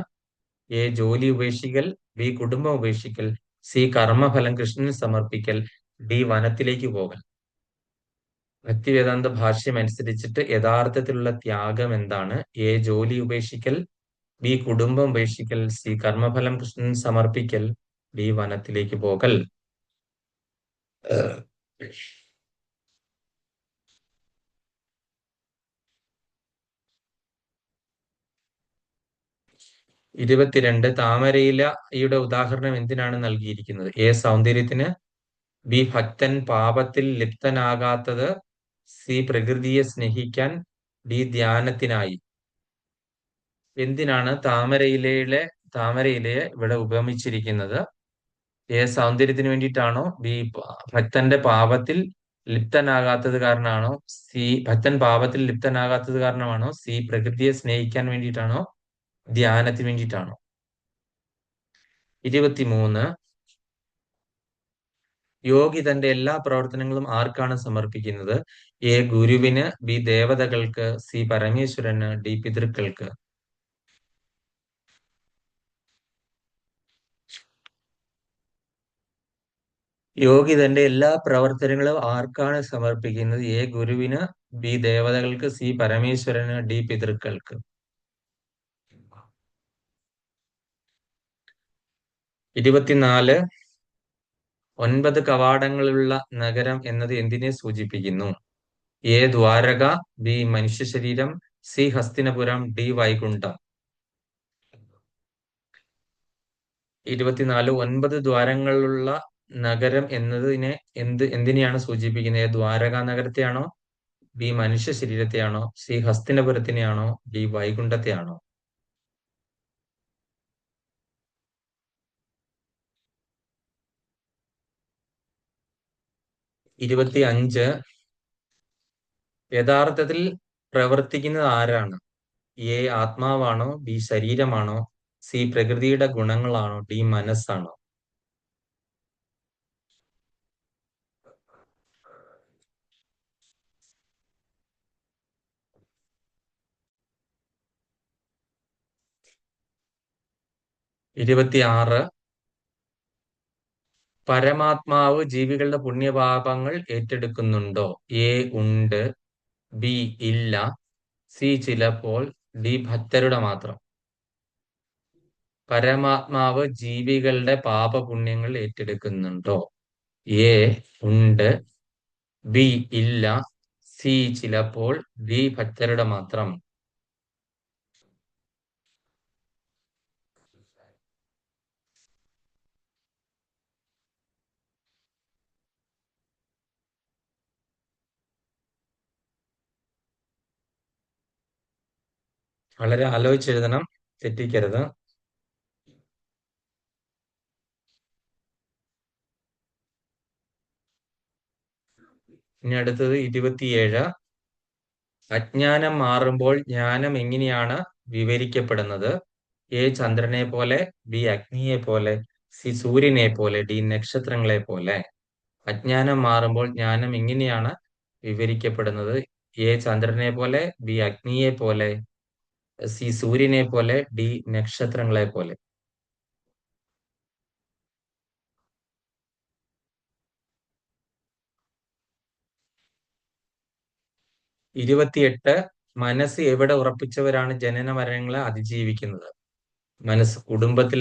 എ ജോലി ഉപേക്ഷിക്കൽ, ബി കുടുംബം ഉപേക്ഷിക്കൽ, സി കർമ്മഫലം കൃഷ്ണന് സമർപ്പിക്കൽ, ഡി വനത്തിലേക്ക് പോകൽ. ഭക്തിവേദാന്ത ഭാഷ്യം അനുസരിച്ചിട്ട് യഥാർത്ഥത്തിലുള്ള ത്യാഗം എന്താണ്? എ ജോലി ഉപേക്ഷിക്കൽ, ബി കുടുംബം ഉപേക്ഷിക്കൽ, സി കർമ്മഫലം കൃഷ്ണന് സമർപ്പിക്കൽ, ഡി വനത്തിലേക്ക് പോകൽ. 22 താമരയിലയുടെ ഉദാഹരണം എന്തിനാണ് നൽകിയിരിക്കുന്നത്? എ സൗന്ദര്യത്തിന്, ബി ഭക്തൻ പാപത്തിൽ ലിപ്തനാകാത്തത്, സി പ്രകൃതിയെ സ്നേഹിക്കാൻ, ഡി ധ്യാനത്തിനായി. എന്തിനാണ് താമരയിലയെ ഇവിടെ ഉപമിച്ചിരിക്കുന്നത്? എ സൗന്ദര്യത്തിന് വേണ്ടിയിട്ടാണോ, ബി ഭക്തന്റെ പാപത്തിൽ ലിപ്തനാകാത്തത് കാരണമാണോ, ഭക്തൻ പാപത്തിൽ ലിപ്തനാകാത്തത് കാരണമാണോ, സി പ്രകൃതിയെ സ്നേഹിക്കാൻ വേണ്ടിയിട്ടാണോ, ധ്യാനത്തിന് വേണ്ടിയിട്ടാണോ? 23 യോഗി തന്റെ എല്ലാ പ്രവർത്തനങ്ങളും ആർക്കാണ് സമർപ്പിക്കുന്നത്? എ ഗുരുവിന്, ബി ദേവതകൾക്ക്, സി പരമേശ്വരന്, ഡി പിതൃക്കൾക്ക്. യോഗി തന്റെ എല്ലാ പ്രവർത്തനങ്ങളും ആർക്കാണ് സമർപ്പിക്കുന്നത്? എ ഗുരുവിന്, ബി ദേവതകൾക്ക്, സി പരമേശ്വരന്, ഡി പിതൃക്കൾക്ക്. 24 9 കവാടങ്ങളുള്ള നഗരം എന്നത് എന്തിനെ സൂചിപ്പിക്കുന്നു? എ ദ്വാരക, ബി മനുഷ്യ ശരീരം, സി ഹസ്തിനപുരം, ഡി വൈകുണ്ഠം. 24 9 ദ്വാരങ്ങളുള്ള നഗരം എന്നതിനെ എന്തിനെയാണ് സൂചിപ്പിക്കുന്നത്? ദ്വാരകാ നഗരത്തെയാണോ, ബി മനുഷ്യ ശരീരത്തെയാണോ, സി ഹസ്തിനപുരത്തിനെയാണോ, ഡി വൈകുണ്ഠത്തെയാണോ? 25 യഥാർത്ഥത്തിൽ പ്രവർത്തിക്കുന്നത് ആരാണ്? എ ആത്മാവാണോ, ബി ശരീരമാണോ, സി പ്രകൃതിയുടെ ഗുണങ്ങളാണോ, ഡി മനസ്സാണോ? 26 പരമാത്മാവ് ജീവികളുടെ പുണ്യപാപങ്ങൾ ഏറ്റെടുക്കുന്നുണ്ടോ? എ ഉണ്ട്, ബി ഇല്ല, സി ചിലപ്പോൾ, ഡി ഭക്തരുടെ മാത്രം. പരമാത്മാവ് ജീവികളുടെ പാപപുണ്യങ്ങൾ ഏറ്റെടുക്കുന്നുണ്ടോ? എ ഉണ്ട്, ബി ഇല്ല, സി ചിലപ്പോൾ, ഡി ഭക്തരുടെ മാത്രം. വളരെ ആലോചിച്ചെഴുതണം, തെറ്റിക്കരുത്. ഇനി അടുത്തത് 27 അജ്ഞാനം മാറുമ്പോൾ ജ്ഞാനം എങ്ങനെയാണ് വിവരിക്കപ്പെടുന്നത്? എ ചന്ദ്രനെ പോലെ, ബി അഗ്നിയെ പോലെ, സി സൂര്യനെ പോലെ, ഡി നക്ഷത്രങ്ങളെ പോലെ. അജ്ഞാനം മാറുമ്പോൾ ജ്ഞാനം എങ്ങനെയാണ് വിവരിക്കപ്പെടുന്നത്? എ ചന്ദ്രനെ പോലെ, ബി അഗ്നിയെ പോലെ, സി സൂര്യനെ പോലെ, ഡി നക്ഷത്രങ്ങളെ പോലെ. 28 മനസ്സ് എവിടെ ഉറപ്പിച്ചവരാണ് ജനന മരണങ്ങളെ അതിജീവിക്കുന്നത്? മനസ്സ് കുടുംബത്തിൽ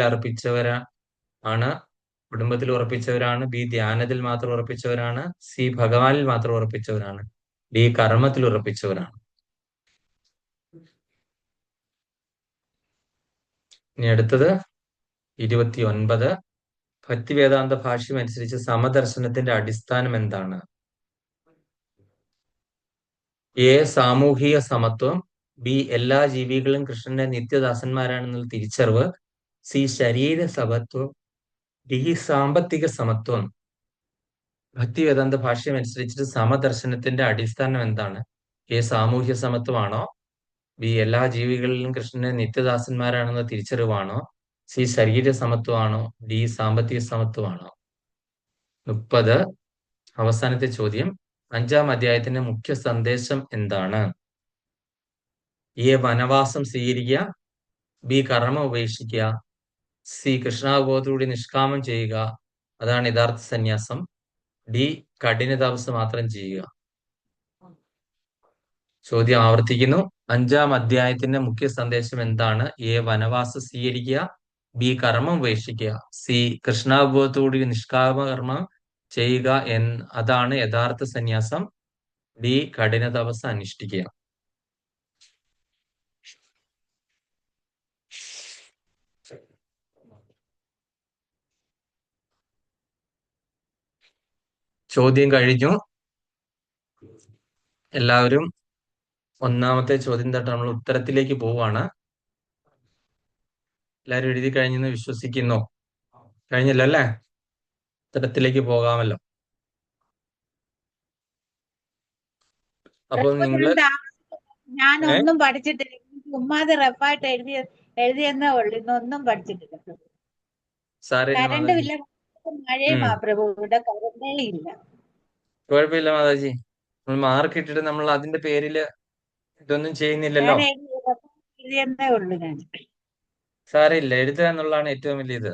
ഉറപ്പിച്ചവരാണ്, ബി ധ്യാനത്തിൽ മാത്രം ഉറപ്പിച്ചവരാണ്, സി ഭഗവാനിൽ മാത്രം ഉറപ്പിച്ചവരാണ്, ഡി കർമ്മത്തിൽ ഉറപ്പിച്ചവരാണ്. ഇനി അടുത്തത് 29 ഭക്തിവേദാന്ത ഭാഷ്യം അനുസരിച്ച് സമദർശനത്തിന്റെ അടിസ്ഥാനം എന്താണ്? എ സാമൂഹിക സമത്വം, ബി എല്ലാ ജീവികളും കൃഷ്ണന്റെ നിത്യദാസന്മാരാണെന്നുള്ള തിരിച്ചറിവ്, സി ശരീര സമത്വം, ഡി സാമ്പത്തിക സമത്വം. ഭക്തിവേദാന്ത ഭാഷ്യം അനുസരിച്ചിട്ട് സമദർശനത്തിന്റെ അടിസ്ഥാനം എന്താണ്? എ സാമൂഹ്യ സമത്വമാണോ, ബി എല്ലാ ജീവികളിലും കൃഷ്ണന്റെ നിത്യദാസന്മാരാണെന്ന തിരിച്ചറിവാണോ, സി ശരീര സമത്വമാണോ, ഡി സാമ്പത്തിക സമത്വമാണോ? 30 അവസാനത്തെ ചോദ്യം 5-ാം അധ്യായത്തിന്റെ മുഖ്യ സന്ദേശം എന്താണ്? എ വനവാസം സ്വീകരിക്കുക, ബി കർമ്മം ഉപേക്ഷിക്കുക, സി കൃഷ്ണാവബോധത്തോടെ നിഷ്കാമം ചെയ്യുക, അതാണ് യഥാർത്ഥ സന്യാസം, ഡി കഠിന തപസ് മാത്രം ചെയ്യുക. ചോദ്യം ആവർത്തിക്കുന്നു. 5-ാം അധ്യായത്തിന്റെ മുഖ്യ സന്ദേശം എന്താണ്? എ വനവാസം സ്വീകരിക്കുക, ബി കർമ്മം ഉപേക്ഷിക്കുക, സി കൃഷ്ണാവബോധത്തോടെ നിഷ്കാമ കർമ്മം ചെയ്യുക, അതാണ് യഥാർത്ഥ സന്യാസം, ഡി കഠിന തപസ് അനുഷ്ഠിക്കുക. ചോദ്യം കഴിഞ്ഞു. എല്ലാവരും ഒന്നാമത്തെ ചോദ്യം തൊട്ട് നമ്മൾ ഉത്തരത്തിലേക്ക് പോവാണ്. എല്ലാവരും എഴുതി കഴിഞ്ഞെന്ന് വിശ്വസിക്കുന്നു. കഴിഞ്ഞല്ലോ അല്ലേ? ഉത്തരത്തിലേക്ക് പോകാമല്ലോ. അപ്പോൾ നിങ്ങള് ഞാൻ ഒന്നും പഠിച്ചിട്ടില്ല. ചുമ്മാതെ റഫായിട്ട് എഴുതിയെന്നേ ഉള്ളു. ഇന്നൊന്നും പഠിച്ചിട്ടില്ല. കരണ്ടുമില്ല, മഴയുമാ പ്രഭു. ഇവിടെ കരണ്ടേ ഇല്ല. കുഴപ്പമില്ല മാതാജി, നമ്മൾ മാർക്ക് ഇട്ടിട്ട് നമ്മൾ അതിന്റെ പേരില് ഇതൊന്നും ചെയ്യുന്നില്ലല്ലോ. എഴുതിയെന്നേ ഉള്ളു ഞാൻ. സാരമില്ല, എഴുതുക എന്നുള്ളതാണ് ഏറ്റവും വലിയ ഇത്.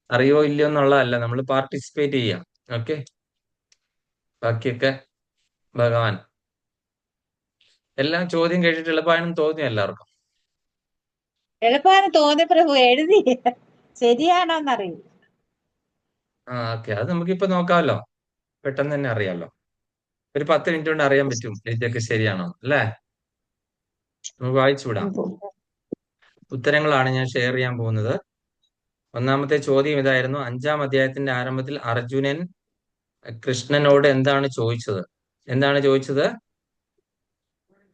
അറിയോ ഇല്ലയോ എന്നുള്ളതല്ല, നമ്മൾ പാർട്ടിസിപ്പേറ്റ് ചെയ്യാം. ഓക്കെ, ബാക്കിയൊക്കെ ഭഗവാൻ. എല്ലാം ചോദ്യം കേട്ടിട്ട് എളുപ്പമാണെന്ന് തോന്നി എല്ലാവർക്കും? എളുപ്പമാണ് തോന്നി പ്രഭു. എഴുതി ശരിയാണോന്നറിയില്ല. ഓക്കെ, അത് നമുക്കിപ്പോ നോക്കാമല്ലോ. പെട്ടെന്ന് തന്നെ അറിയാമല്ലോ. ഒരു 10 മിനിറ്റ് കൊണ്ട് അറിയാൻ പറ്റും ഇതൊക്കെ ശരിയാണോ അല്ലേ? നമുക്ക് വായിച്ചുവിടാം. ഉത്തരങ്ങളാണ് ഞാൻ ഷെയർ ചെയ്യാൻ പോകുന്നത്. ഒന്നാമത്തെ ചോദ്യം ഇതായിരുന്നു. 5-ാം അധ്യായത്തിന്റെ ആരംഭത്തിൽ അർജുനൻ കൃഷ്ണനോട് എന്താണ് ചോദിച്ചത്? എന്താണ് ചോദിച്ചത്?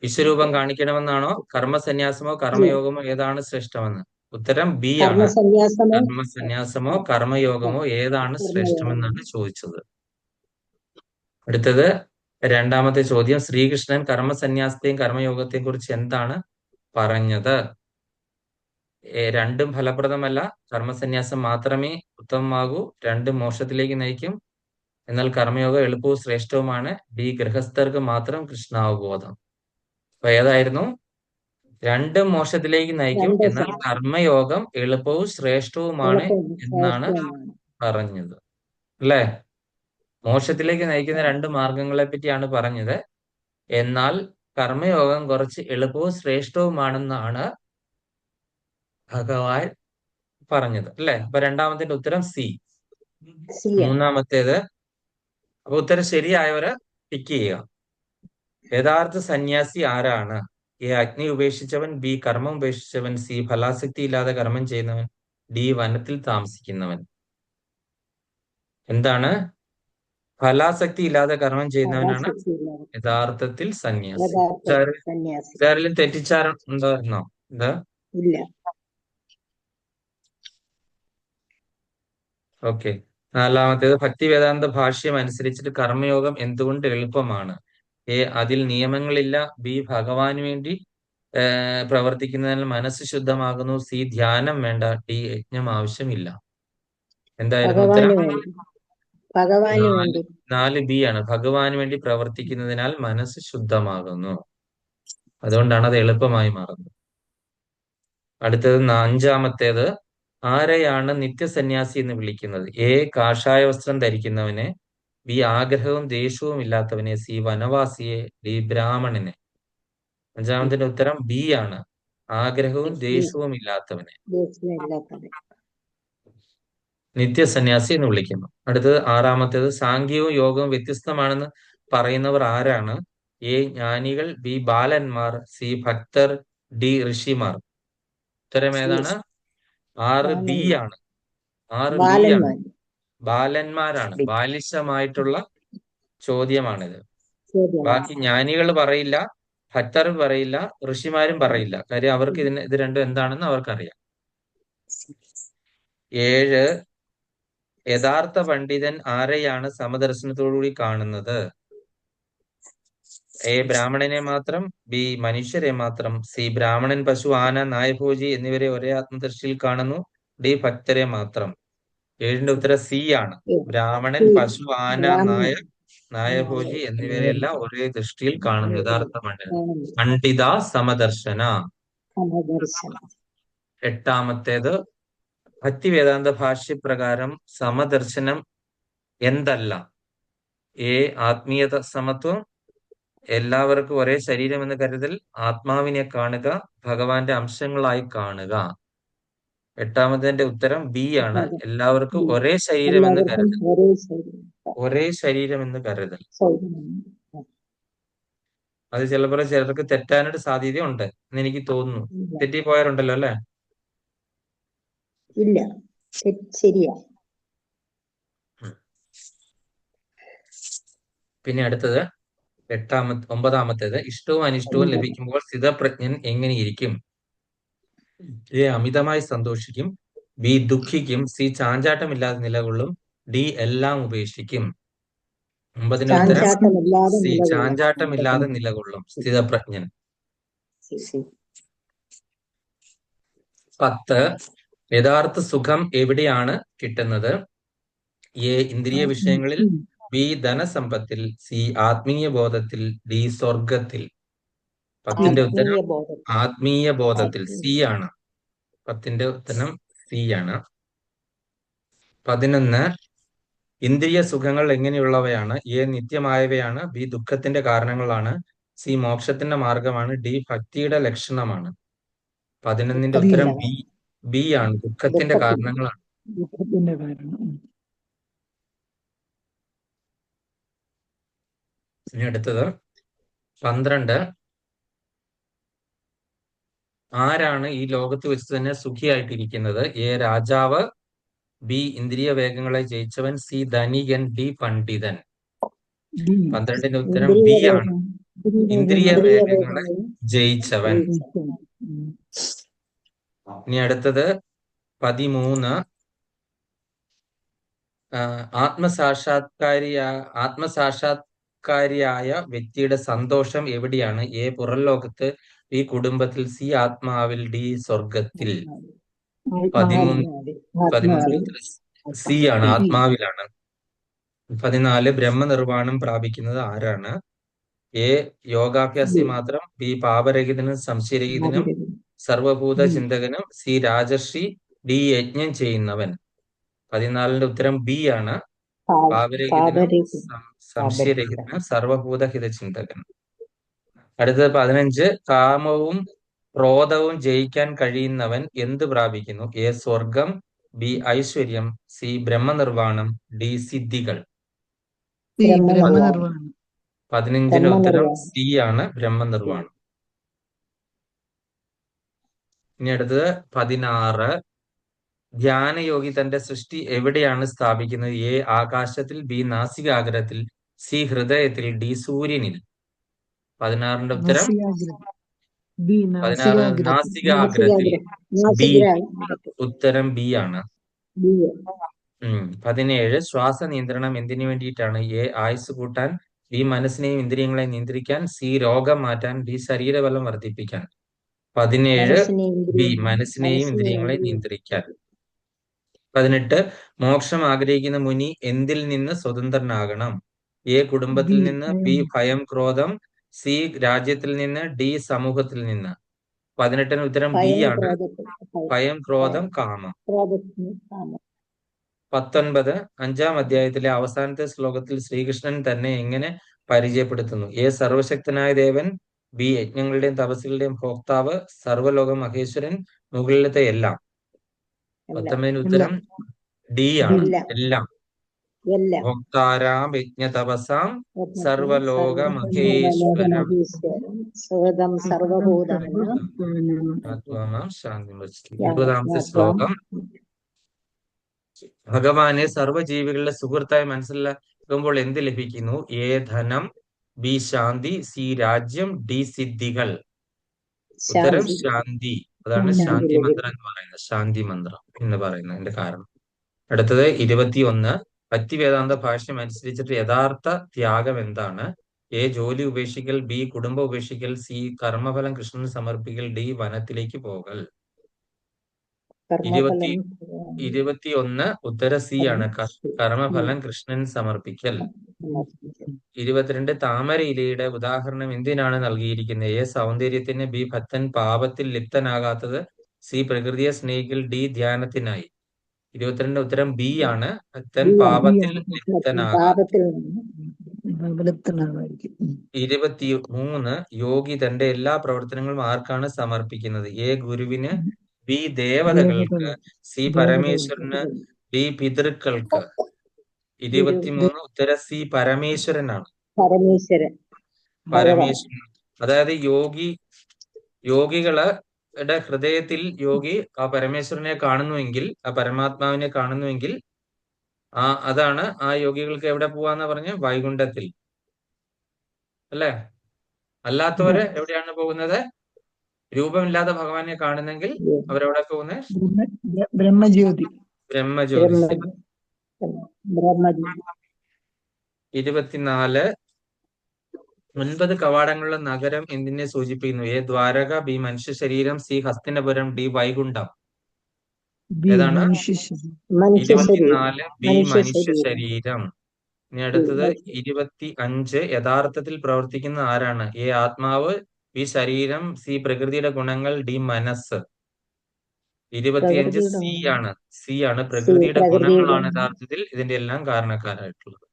വിശ്വരൂപം കാണിക്കണമെന്നാണോ, കർമ്മസന്യാസമോ കർമ്മയോഗമോ ഏതാണ് ശ്രേഷ്ഠമെന്ന്? ഉത്തരം ബി ആണ്. കർമ്മസന്യാസമോ കർമ്മസന്യാസമോ കർമ്മയോഗമോ ഏതാണ് കർമ്മയോഗമോ. ശ്രേഷ്ഠമെന്നാണ് ചോദിച്ചത്. അടുത്തത് 2-ാമത്തെ ചോദ്യം. ശ്രീകൃഷ്ണൻ കർമ്മസന്യാസത്തെയും കർമ്മയോഗത്തെയും കുറിച്ച് എന്താണ് പറഞ്ഞത്? രണ്ടും ഫലപ്രദമല്ല, കർമ്മസന്യാസം മാത്രമേ ഉത്തമമാകൂ, രണ്ടും മോക്ഷത്തിലേക്ക് നയിക്കും, എന്നാൽ കർമ്മയോഗം എളുപ്പവും ശ്രേഷ്ഠവുമാണ്, ഡി ഗൃഹസ്ഥർക്ക് മാത്രം കൃഷ്ണാവബോധം. അപ്പൊ ഏതായിരുന്നു? രണ്ടും മോക്ഷത്തിലേക്ക് നയിക്കും, രണ്ട് എന്നാൽ കർമ്മയോഗം എളുപ്പവും ശ്രേഷ്ഠവുമാണ് എന്നാണ് ശ്രേഷ്ഠവുമാണ്. പറഞ്ഞത്. അല്ലേ? മോക്ഷത്തിലേക്ക് നയിക്കുന്ന രണ്ട് മാർഗങ്ങളെ പറ്റിയാണ് പറഞ്ഞത്. എന്നാൽ കർമ്മയോഗം കുറച്ച് എളുപ്പവും ശ്രേഷ്ഠവുമാണെന്നാണ് ഭഗവാൻ പറഞ്ഞത്. അല്ലെ? അപ്പൊ 2-ാമത്തിന്റെ ഉത്തരം സി. സി. 3-ാമത്തേത്, അപ്പൊ ഉത്തരം ശരിയായവര് ടിക്ക് ചെയ്യുക. യഥാർത്ഥ സന്യാസി ആരാണ്? എ അഗ്നി ഉപേക്ഷിച്ചവൻ, ബി കർമ്മം ഉപേക്ഷിച്ചവൻ, സി ഫലാസക്തി ഇല്ലാതെ കർമ്മം ചെയ്യുന്നവൻ, ഡി വനത്തിൽ താമസിക്കുന്നവൻ. എന്താണ്? ഫലാസക്തി ഇല്ലാതെ കർമ്മം ചെയ്യുന്നവനാണ് ഫലാസക്തിയില്ലാതെ യഥാർത്ഥത്തിൽ സന്യാസി. യഥാർത്ഥ സന്യാസി. ഇതാരെങ്കിലും തെറ്റിച്ചാറുണ്ടോ? എന്താ? ഇല്ല. ഓക്കെ. 4-ാമത്തേത്, ഭക്തിവേദാന്ത ഭാഷ്യം അനുസരിച്ചിട്ട് കർമ്മയോഗം എന്തുകൊണ്ട് എളുപ്പമാണ്? എ അതിൽ നിയമങ്ങളില്ല, ബി ഭഗവാന് വേണ്ടി പ്രവർത്തിക്കുന്നതിനാൽ മനസ്സ് ശുദ്ധമാകുന്നു, സി ധ്യാനം വേണ്ട, ഡി യജ്ഞം ആവശ്യമില്ല. എന്തായിരുന്നു ഉത്തരം? ഭഗവാന് വേണ്ടി. 4 ബി ആണ്. ഭഗവാന് വേണ്ടി പ്രവർത്തിക്കുന്നതിനാൽ മനസ്സ് ശുദ്ധമാകുന്നു, അതുകൊണ്ടാണ് അത് എളുപ്പമായി മാറുന്നത്. അടുത്തത് 5-ാമത്തേത്, ആരെയാണ് നിത്യസന്യാസി എന്ന് വിളിക്കുന്നത്? എ കാഷായ വസ്ത്രം ധരിക്കുന്നവനെ, ബി ആഗ്രഹവും ദേഷ്യവും ഇല്ലാത്തവനെ, സി വനവാസിയെ, ഡി ബ്രാഹ്മണനെ. 5-ാമത്തിന്റെ ഉത്തരം ബി ആണ്. ആഗ്രഹവും ദേഷ്യവും ഇല്ലാത്തവനെ നിത്യസന്യാസി എന്ന് വിളിക്കുന്നു. അടുത്തത് 6-ാമത്തേത്, സാഖ്യവും യോഗവും വ്യത്യസ്തമാണെന്ന് പറയുന്നവർ ആരാണ്? എ ജ്ഞാനികൾ, ബി ബാലന്മാർ, സി ഭക്തർ, ഡി ഋഷിമാർ. ഉത്തരം ഏതാണ്? 6-ബി ആണ്. 6-ബി ആണ്. ബാലന്മാരാണ്. ബാലിശമായിട്ടുള്ള ചോദ്യമാണിത്. ബാക്കി ജ്ഞാനികൾ പറയില്ല, ഭക്തർ പറയില്ല, ഋഷിമാരും പറയില്ല. കാര്യം അവർക്ക് ഇത് രണ്ടും എന്താണെന്ന് അവർക്കറിയാം. 7, യഥാർത്ഥ പണ്ഡിതൻ ആരെയാണ് സമദർശനത്തോടുകൂടി കാണുന്നത്? എ ബ്രാഹ്മണനെ മാത്രം, ബി മനുഷ്യരെ മാത്രം, സി ബ്രാഹ്മണൻ, പശു, ആന, നായഭോജി എന്നിവരെ ഒരേ ആത്മദൃഷ്ടിയിൽ കാണുന്നു, ഡി ഭക്തരെ മാത്രം. 7-ന്റെ ഉത്തരം സി ആണ്. ബ്രാഹ്മണൻ, പശു, ആന, നായഭോജി എന്നിവരെല്ലാം ഒരേ ദൃഷ്ടിയിൽ കാണുന്നു യഥാർത്ഥ പണ്ഡിതൻ. പണ്ഡിത സമദർശന. 8-ാമത്തേത്, ഭക്തിവേദാന്ത ഭാഷ്യപ്രകാരം സമദർശനം എന്തല്ല? എ ആത്മീയത സമത്വം, എല്ലാവർക്കും ഒരേ ശരീരം എന്ന് കരുതൽ, ആത്മാവിനെ കാണുക, ഭഗവാന്റെ അംശങ്ങളായി കാണുക. 8-ാമതിന്റെ ഉത്തരം ബി ആണ്. എല്ലാവർക്കും ഒരേ ശരീരം എന്ന് കരുതൽ. ഒരേ ശരീരം എന്ന് കരുതൽ. അത് ചിലർക്ക് തെറ്റാനായിട്ട് സാധ്യതയുണ്ട് എന്ന് എനിക്ക് തോന്നുന്നു. തെറ്റിപ്പോയാറുണ്ടല്ലോ അല്ലെ? ഇല്ല, ശരിയാ. പിന്നെ അടുത്തത് 9-ാമത്തേത്, ഇഷ്ടവും അനിഷ്ടവും ലഭിക്കുമ്പോൾ സ്ഥിതപ്രജ്ഞൻ എങ്ങനെയിരിക്കും? എ അമിതമായി സന്തോഷിക്കും, ബി ദുഃഖിക്കും, സി ചാഞ്ചാട്ടമില്ലാതെ നിലകൊള്ളും, ഡി എല്ലാം ഉപേക്ഷിക്കും. 9-ന്റെ ഉത്തരം സി ചാഞ്ചാട്ടമില്ലാതെ നിലകൊള്ളും സ്ഥിതപ്രജ്ഞൻ. 10, യഥാർത്ഥ സുഖം എവിടെയാണ് കിട്ടുന്നത്? എ ഇന്ദ്രിയ വിഷയങ്ങളിൽ, ബി ധനസമ്പത്തിൽ, സി ആത്മീയ ബോധത്തിൽ, ഡി സ്വർഗത്തിൽ. 10-ന്റെ ഉത്തരം ആത്മീയ ബോധത്തിൽ, സി ആണ്. 10-ന്റെ ഉത്തരം സി ആണ്. 11, ഇന്ദ്രിയ സുഖങ്ങൾ എങ്ങനെയുള്ളവയാണ്? എ നിത്യമായവയാണ്, ബി ദുഃഖത്തിന്റെ കാരണങ്ങളാണ്, സി മോക്ഷത്തിന്റെ മാർഗമാണ്, ഡി ഭക്തിയുടെ ലക്ഷണമാണ്. 11-ന്റെ ഉത്തരം ബി ആണ്. ദുഃഖത്തിന്റെ കാരണങ്ങളാണ്. ഇനി അടുത്തത് 12, ആരാണ് ഈ ലോകത്ത് വെച്ച് തന്നെ സുഖിയായിട്ടിരിക്കുന്നത്? എ രാജാവ്, ബി ഇന്ദ്രിയ വേഗങ്ങളെ ജയിച്ചവൻ, സി ധനികൻ, ഡി പണ്ഡിതൻ. ഡി 12ന്റെ ഉത്തരം ബി ആണ്. ഇന്ദ്രിയ വേഗങ്ങളെ ജയിച്ചവൻ. ഇനി അടുത്തത് 13. ആത്മസാക്ഷാത്കാരിയായ വ്യക്തിയുടെ സന്തോഷം എവിടെയാണ്? എ പുറം ലോകത്ത്, ബി കുടുംബത്തിൽ, സി ആത്മാവിൽ, ഡി സ്വർഗത്തിൽ. 13 സി ആണ്, ആത്മാവിലാണ്. 14 ബ്രഹ്മനിർവാണം പ്രാപിക്കുന്നത് ആരാണ്? എ യോഗാഭ്യാസി മാത്രം, ബി പാപരഹിതനും സംശയരഹിതനും സർവഭൂത ചിന്തകനും, സി രാജർഷി, ഡി യജ്ഞം ചെയ്യുന്നവൻ. 14ന്റെ ഉത്തരം ബി ആണ്, പാപരഹിതനും സംശയരഹിതനും സർവഭൂതഹിത ചിന്തകൻ. അടുത്തത് 15 കാമവും ക്രോധവും ജയിക്കാൻ കഴിയുന്നവൻ എന്ത് പ്രാപിക്കുന്നു? എ സ്വർഗം, ബി ഐശ്വര്യം, സി ബ്രഹ്മനിർവാണം, ഡി സിദ്ധികൾ. 15ന്റെ ഉത്തരം സി ആണ്, ബ്രഹ്മനിർവാണം. ഇനി അടുത്തത് 16 ധ്യാനയോഗി തന്റെ സൃഷ്ടി എവിടെയാണ് സ്ഥാപിക്കുന്നത്? എ ആകാശത്തിൽ, ബി നാസികാഗ്രത്തിൽ, സി ഹൃദയത്തിൽ, ഡി സൂര്യനിൽ. 16ന്റെ ഉത്തരം 16 നാസികാഗ്രത്തിൽ. ബി ഉത്തരം ബി ആണ്. 17 ശ്വാസ നിയന്ത്രണം എന്തിനു വേണ്ടിയിട്ടാണ്? എ ആയുസ് കൂട്ടാൻ, ബി മനസ്സിനെയും ഇന്ദ്രിയങ്ങളെയും നിയന്ത്രിക്കാൻ, സി രോഗം മാറ്റാൻ, ഡി ശരീരബലം വർദ്ധിപ്പിക്കാൻ. 17 ബി മനസ്സിനെയും ഇന്ദ്രിയങ്ങളെയും നിയന്ത്രിക്കാൻ. 18 മോക്ഷം ആഗ്രഹിക്കുന്ന മുനി എന്തിൽ നിന്ന് സ്വതന്ത്രനാകണം? എ കുടുംബത്തിൽ നിന്ന്, ബി ഭയം ക്രോധം, സി രാജ്യത്തിൽ നിന്ന്, ഡി സമൂഹത്തിൽ നിന്ന്. 18ന് ഉത്തരം ബി ആണ്, ഭയം ക്രോധം കാമം. 19 5-ാം അധ്യായത്തിലെ അവസാനത്തെ ശ്ലോകത്തിൽ ശ്രീകൃഷ്ണൻ തന്നെ എങ്ങനെ പരിചയപ്പെടുത്തുന്നു? എ സർവശക്തനായ ദേവൻ, ബി യജ്ഞങ്ങളുടെയും തപസ്സുകളുടെയും ഭോക്താവ്, സർവലോക മഹേശ്വരൻ, മുകളിലത്തെ എല്ലാം. 19ന് ഉത്തരം ഡി ആണ്, എല്ലാം. ഭോക്താരാം യജ്ഞ തപസാം സർവലോക മഹേശ്വരം ശാന്തി. 20ാമത്തെ ശ്ലോകം ഭഗവാനെ സർവ്വജീവികളുടെ സുഹൃത്തായി മനസ്സിലാക്കുമ്പോൾ എന്ത് ലഭിക്കുന്നു? എ ധനം, ബി ശാന്തി, സി രാജ്യം, ഡി സിദ്ധികൾ. ഉത്തരം ശാന്തി. അതാണ് ശാന്തി മന്ത്രം എന്ന് പറയുന്നത്, ശാന്തി മന്ത്രം എന്ന് പറയുന്നതിന്റെ കാരണം. അടുത്തത് 21 ഭക്തിവേദാന്ത ഭാഷ്യം അനുസരിച്ചിട്ട് യഥാർത്ഥ ത്യാഗം എന്താണ്? എ ജോലി ഉപേക്ഷിക്കൽ, ബി കുടുംബം ഉപേക്ഷിക്കൽ, സി കർമ്മഫലം കൃഷ്ണന് സമർപ്പിക്കൽ, ഡി വനത്തിലേക്ക് പോകൽ. 21 ഉത്തര സി ആണ്, കർമ്മഫലം കൃഷ്ണന് സമർപ്പിക്കൽ. 22 താമര ഇലയുടെ ഉദാഹരണം എന്തിനാണ് നൽകിയിരിക്കുന്നത്? എ സൗന്ദര്യത്തിന്, ബി ഭക്തൻ പാപത്തിൽ ലിപ്തനാകാത്തത്, സി പ്രകൃതിയെ സ്നേഹിക്കൽ, ഡി ധ്യാനത്തിനായി. 22ന്റെ ഉത്തരം ബി ആണ്, ഭക്തൻ പാപത്തിൽ ലിപ്തനാകാത്തത്. 23 യോഗി തന്റെ എല്ലാ പ്രവർത്തനങ്ങളും ആർക്കാണ് സമർപ്പിക്കുന്നത്? എ ഗുരുവിന്, ബി ദേവതകൾക്ക്, സി പരമേശ്വരന്, ഡി പിതൃക്കൾക്ക്. 23 ഉത്തര സി പരമേശ്വരനാണ്, പരമേശ്വരൻ. അതായത് യോഗികളുടെ ഹൃദയത്തിൽ യോഗി ആ പരമേശ്വരനെ കാണുന്നുവെങ്കിൽ, ആ പരമാത്മാവിനെ കാണുന്നുവെങ്കിൽ അതാണ് ആ യോഗികൾക്ക് എവിടെ പോവാന്ന് പറഞ്ഞ്? വൈകുണ്ഠത്തിൽ, അല്ലേ? അല്ലാത്തവര് എവിടെയാണ് പോകുന്നത്? രൂപമില്ലാത്ത ഭഗവാനെ കാണുന്നെങ്കിൽ അവരെവിടെ പോകുന്നത്? ബ്രഹ്മജ്യോതി. 24 9 കവാടങ്ങളുള്ള നഗരം എന്തിനെ സൂചിപ്പിക്കുന്നു? എ ദ്വാരക, ബി മനുഷ്യ ശരീരം, സി ഹസ്തിനപുരം, ഡി വൈകുണ്ഠം. ഏതാണ്? 24 ബി മനുഷ്യ ശരീരം. ഇനി അടുത്തത് 25 യഥാർത്ഥത്തിൽ പ്രവർത്തിക്കുന്ന ആരാണ്? എ ആത്മാവ്, ബി ശരീരം, സി പ്രകൃതിയുടെ ഗുണങ്ങൾ, ഡി മനസ്സ്. 25 സി ആണ്, പ്രകൃതിയുടെ ഗുണങ്ങളാണ് യഥാർത്ഥത്തിൽ ഇതിന്റെ എല്ലാം കാരണക്കാരായിട്ടുള്ളത്.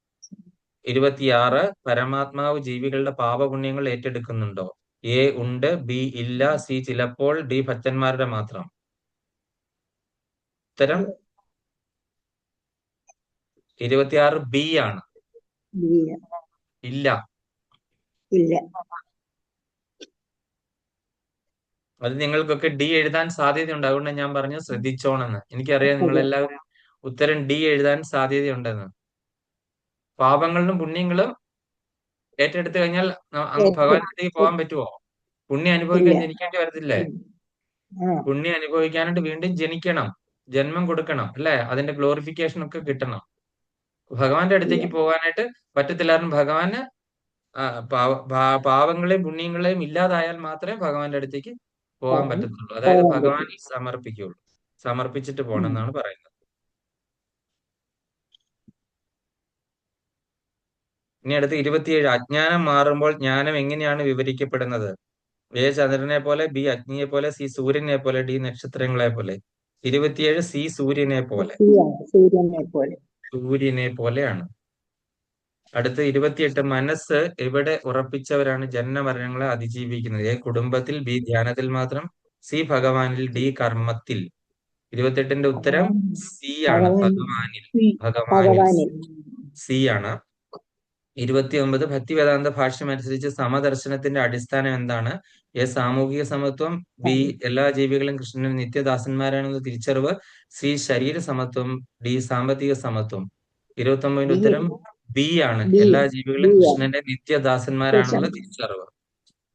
26 പരമാത്മാവ് ജീവികളുടെ പാപപുണ്യങ്ങൾ ഏറ്റെടുക്കുന്നുണ്ടോ? എ ഉണ്ട്, ബി ഇല്ല, സി ചിലപ്പോൾ, ഡി ഭക്തന്മാരുടെ മാത്രം. ഉത്തരം 26 ബി ആണ്, ഇല്ല. അത് നിങ്ങൾക്കൊക്കെ ഡി എഴുതാൻ സാധ്യതയുണ്ട്, അതുകൊണ്ട് ഞാൻ പറഞ്ഞു ശ്രദ്ധിച്ചോണെന്ന്. എനിക്കറിയാം നിങ്ങളെല്ലാവരും ഉത്തരം ഡി എഴുതാൻ സാധ്യതയുണ്ടെന്ന്. പാപങ്ങളിലും പുണ്യങ്ങളും ഏറ്റെടുത്തു കഴിഞ്ഞാൽ അങ്ങ് ഭഗവാന്റെ അടുത്തേക്ക് പോകാൻ പറ്റുമോ? പുണ്യം അനുഭവിക്കാൻ ഇല്ല. ജനിക്കേണ്ടി വരത്തില്ലേ? ആ പുണ്യം അനുഭവിക്കാനായിട്ട് വീണ്ടും ജനിക്കണം, ജന്മം കൊടുക്കണം, അല്ലെ? അതിന്റെ ഗ്ലോറിഫിക്കേഷൻ ഒക്കെ കിട്ടണം. ഭഗവാന്റെ അടുത്തേക്ക് പോകാനായിട്ട് പറ്റത്തില്ല. കാരണം ഭഗവാന് പാവങ്ങളെയും പുണ്യങ്ങളെയും ഇല്ലാതായാൽ മാത്രമേ ഭഗവാന്റെ അടുത്തേക്ക് പോകാൻ പറ്റത്തുള്ളൂ. അതായത് പോകാൻ പറ്റും. ഭഗവാനിൽ സമർപ്പിക്കുള്ളൂ. സമർപ്പിച്ചിട്ട് പോകണം എന്നാണ് പറയുന്നത്. ഇനി അടുത്ത് 27. അജ്ഞാനം മാറുമ്പോൾ ജ്ഞാനം എങ്ങനെയാണ് വിവരിക്കപ്പെടുന്നത്? എ ചന്ദ്രനെ പോലെ, ബി അഗ്നിയെ പോലെ, സി സൂര്യനെ പോലെ, ഡി നക്ഷത്രങ്ങളെ പോലെ. 27 സി സൂര്യനെ പോലെ. സൂര്യനെ പോലെ. സൂര്യനെ പോലെയാണ്. അടുത്ത് 28. മനസ്സ് എവിടെ ഉറപ്പിച്ചവരാണ് ജനനമരണങ്ങളെ അതിജീവിക്കുന്നത്? എ കുടുംബത്തിൽ, ബി ധ്യാനത്തിൽ മാത്രം, സി ഭഗവാനിൽ, ഡി കർമ്മത്തിൽ. 28ന്റെ ഉത്തരം സി ആണ്. ഭഗവാനിൽ. ഭഗവാനിൽ സി ആണ്. 29. ഭക്തിവേദാന്ത ഭാഷ്യം അനുസരിച്ച് സമദർശനത്തിന്റെ അടിസ്ഥാനം എന്താണ്? എ സാമൂഹിക സമത്വം, ബി എല്ലാ ജീവികളും കൃഷ്ണന് നിത്യദാസന്മാരാണെന്ന തിരിച്ചറിവ്, സി ശരീര സമത്വം, ഡി സാമ്പത്തിക സമത്വം. 29ന്റെ ഉത്തരം ബി ആണ്. എല്ലാ ജീവികളും കൃഷ്ണന്റെ നിത്യദാസന്മാരാണെന്നുള്ള തിരിച്ചറിവ്.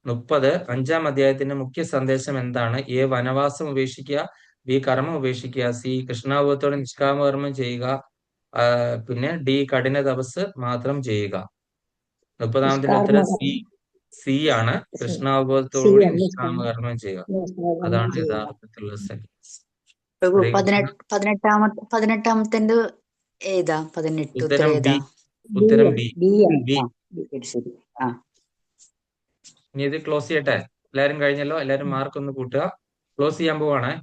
30. 5-ാം അധ്യായത്തിന്റെ മുഖ്യ സന്ദേശം എന്താണ്? എ വനവാസം ഉപേക്ഷിക്കുക, ബി കർമ്മം ഉപേക്ഷിക്കുക, സി കൃഷ്ണാബോധത്തോടെ നിഷ്കാമകർമ്മം ചെയ്യുക, പിന്നെ ഡി കഠിന തപസ് മാത്രം ചെയ്യുക. 30-ാമത്തിന്റെ ഉത്തരം സി ആണ്. കൃഷ്ണാവബോധത്തോടുകൂടി നിഷ്കാമകർമ്മം ചെയ്യുക. അതാണ് യഥാർത്ഥത്തിലുള്ള സെൻസ്. പ്രഭു 18-ാമത്തെ ഏതാ? 18 ഉത്തരം ഉത്തരം ഏതാ? ബി. ഉത്തരം ബി. ബി. ശരി. ആ ഇനി ഇത് ക്ലോസ് ചെയ്യട്ടെ. എല്ലാരും കഴിഞ്ഞല്ലോ. എല്ലാരും മാർക്ക് ഒന്ന് കൂട്ടുക. ക്ലോസ് ചെയ്യാൻ പോവാണേ.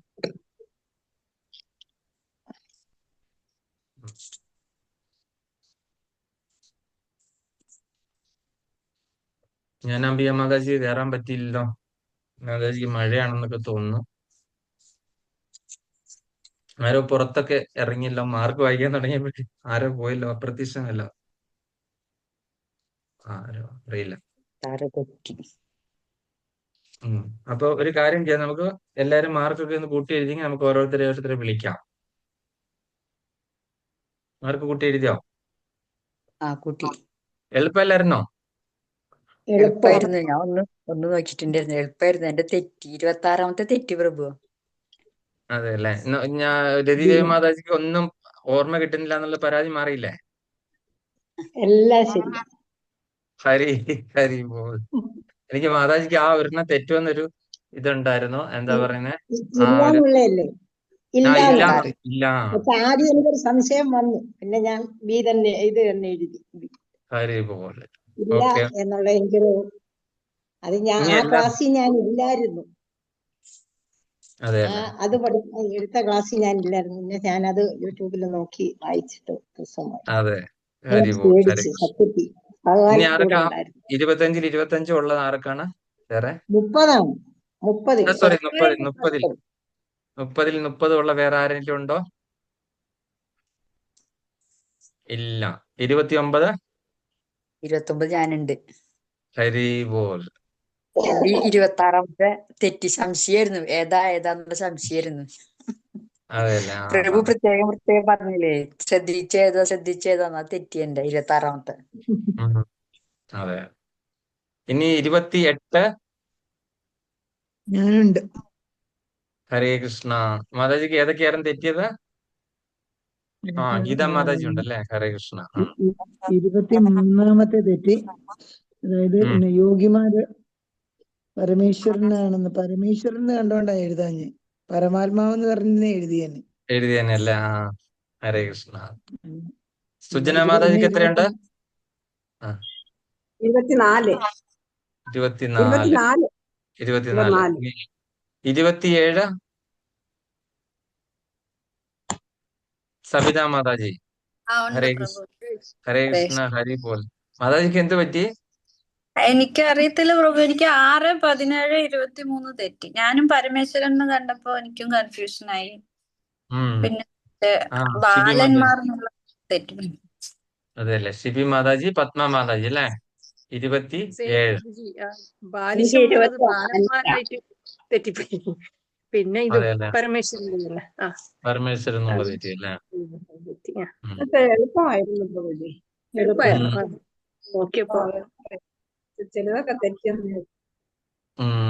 ഞാൻ അമ്പിയ മാതാജി കയറാൻ പറ്റിയില്ലല്ലോ. മാതാജിക്ക് മഴയാണെന്നൊക്കെ തോന്നുന്നു. ആരോ പുറത്തൊക്കെ ഇറങ്ങിയല്ലോ. മാർക്ക് വായിക്കാൻ തുടങ്ങിയപ്പോഴേ ആരോ പോയല്ലോ. അപ്രത്യക്ഷമല്ലോ. ആരോ അറിയില്ല. അപ്പൊ ഒരു കാര്യം ചെയ്യാം. നമുക്ക് എല്ലാരും മാർക്കൊക്കെ ഒന്ന് കൂട്ടി എഴുതിയെങ്കിൽ നമുക്ക് ഓരോരുത്തരെ വിളിക്കാം. മാർക്ക് കൂട്ടി എഴുതിയോ? കൂട്ടി. എളുപ്പമല്ലായിരുന്നോ? എളുപ്പമായിരുന്നു. ഞാൻ ഒന്ന് നോക്കിയിട്ടുണ്ടായിരുന്നു. എളുപ്പമായിരുന്നു. എന്റെ തെറ്റി 26-ാമത്തെ തെറ്റി പ്രഭു. അതെ അല്ലെ. ഞാൻ രതിദേവി മാതാജിക്ക് ഒന്നും ഓർമ്മ കിട്ടുന്നില്ല എന്നുള്ള പരാതി മാറിയില്ലേ? എല്ലാം ശരി. ഹരി ബോൾ. എനിക്ക് മാതാജിക്ക് ആ ഒരെണ്ണം തെറ്റുമെന്നൊരു ഇതുണ്ടായിരുന്നു. എന്താ പറയുന്നത്? ഇല്ലാന്നുള്ളതല്ലേ? ഇല്ല. പക്ഷെ ആദ്യം എനിക്കൊരു സംശയം വന്നു. പിന്നെ ഞാൻ ബി തന്നെ ഇത് തന്നെ എഴുതി. ഹരി ബോൾ. ഇല്ല എന്നുള്ള എനിക്കൊരു അത് ഞാൻ ആ ക്ലാസ്സിൽ ഞാൻ ഇല്ലായിരുന്നു. അത് എടുത്ത ക്ലാസ്സിൽ ഞാൻ ഇല്ലായിരുന്നു. പിന്നെ ഞാനത് യൂട്യൂബിൽ നോക്കി വായിച്ചിട്ട് സത്യത്തിൽ 25-ൽ 25 ഉള്ളത് ആർക്കാണ്? വേറെ 30 സോറി 30 ഉള്ള വേറെ ആരെങ്കിലും ഉണ്ടോ? ഇല്ല. 29 ഞാനുണ്ട്. ഹരി ബോൾ. 26-ാമത്തെ തെറ്റി സംശയമായിരുന്നു. ഏതാന്നുള്ള സംശയമായിരുന്നു. പ്രഭു പ്രത്യേകം പറഞ്ഞില്ലേ, ശ്രദ്ധിച്ചേതാ തെറ്റിയെന്റെ 26-ാമത്തെ. അതെ. ഇനി 28 ഞാനുണ്ട്. ഹരേ കൃഷ്ണ. മാതാജിക്ക് ഏതൊക്കെയായിരുന്നു തെറ്റിയത്? ഗീതാ മാതാജി ഉണ്ടല്ലേ? ഹരേ കൃഷ്ണ. 23-ാമത്തെ തെറ്റി. അതായത് യോഗിമാര് പരമേശ്വരന് കണ്ടോണ്ടാ എഴുതാഞ്ഞ്. പരമാത്മാവെന്ന് പറഞ്ഞ എഴുതിയല്ലേ? ഹരേ കൃഷ്ണ. സുജന മാതാജിക്ക് എത്രയുണ്ട്? 24. 27 സബിത മാതാജി. ഹരേ കൃഷ്ണ. ഹരി ബോൾ. മാതാജിക്ക് എന്ത് പറ്റി? എനിക്ക് അറിയത്തില്ല പ്രഭു. എനിക്ക് 6, 17, 23 തെറ്റി. ഞാനും പരമേശ്വരൻ കണ്ടപ്പോ എനിക്കും കൺഫ്യൂഷൻ ആയി. പിന്നെ ബാലന്മാർ തെറ്റി. അതെ അല്ലേ? ഷിബി മാതാജി, പത്മ മാതാജി അല്ലേ? 27. ബാലിശമായിട്ട് തെറ്റിപ്പോയി. പിന്നെ ഇതും അതെ അല്ലേ, പരമേശ്വരൻ ആ പരമേശ്വരൻ എന്നുള്ള അത് തെറ്റി അല്ലേ. തെറ്റി. ആ, ഉം. അതൊക്കെ എളുപ്പമായിരുന്നു പ്രഭുജി. എളുപ്പമായിരുന്നു. ഉം. ആ, നോക്കിയപ്പോ ചിലതൊക്കെ തെറ്റിയെന്ന്.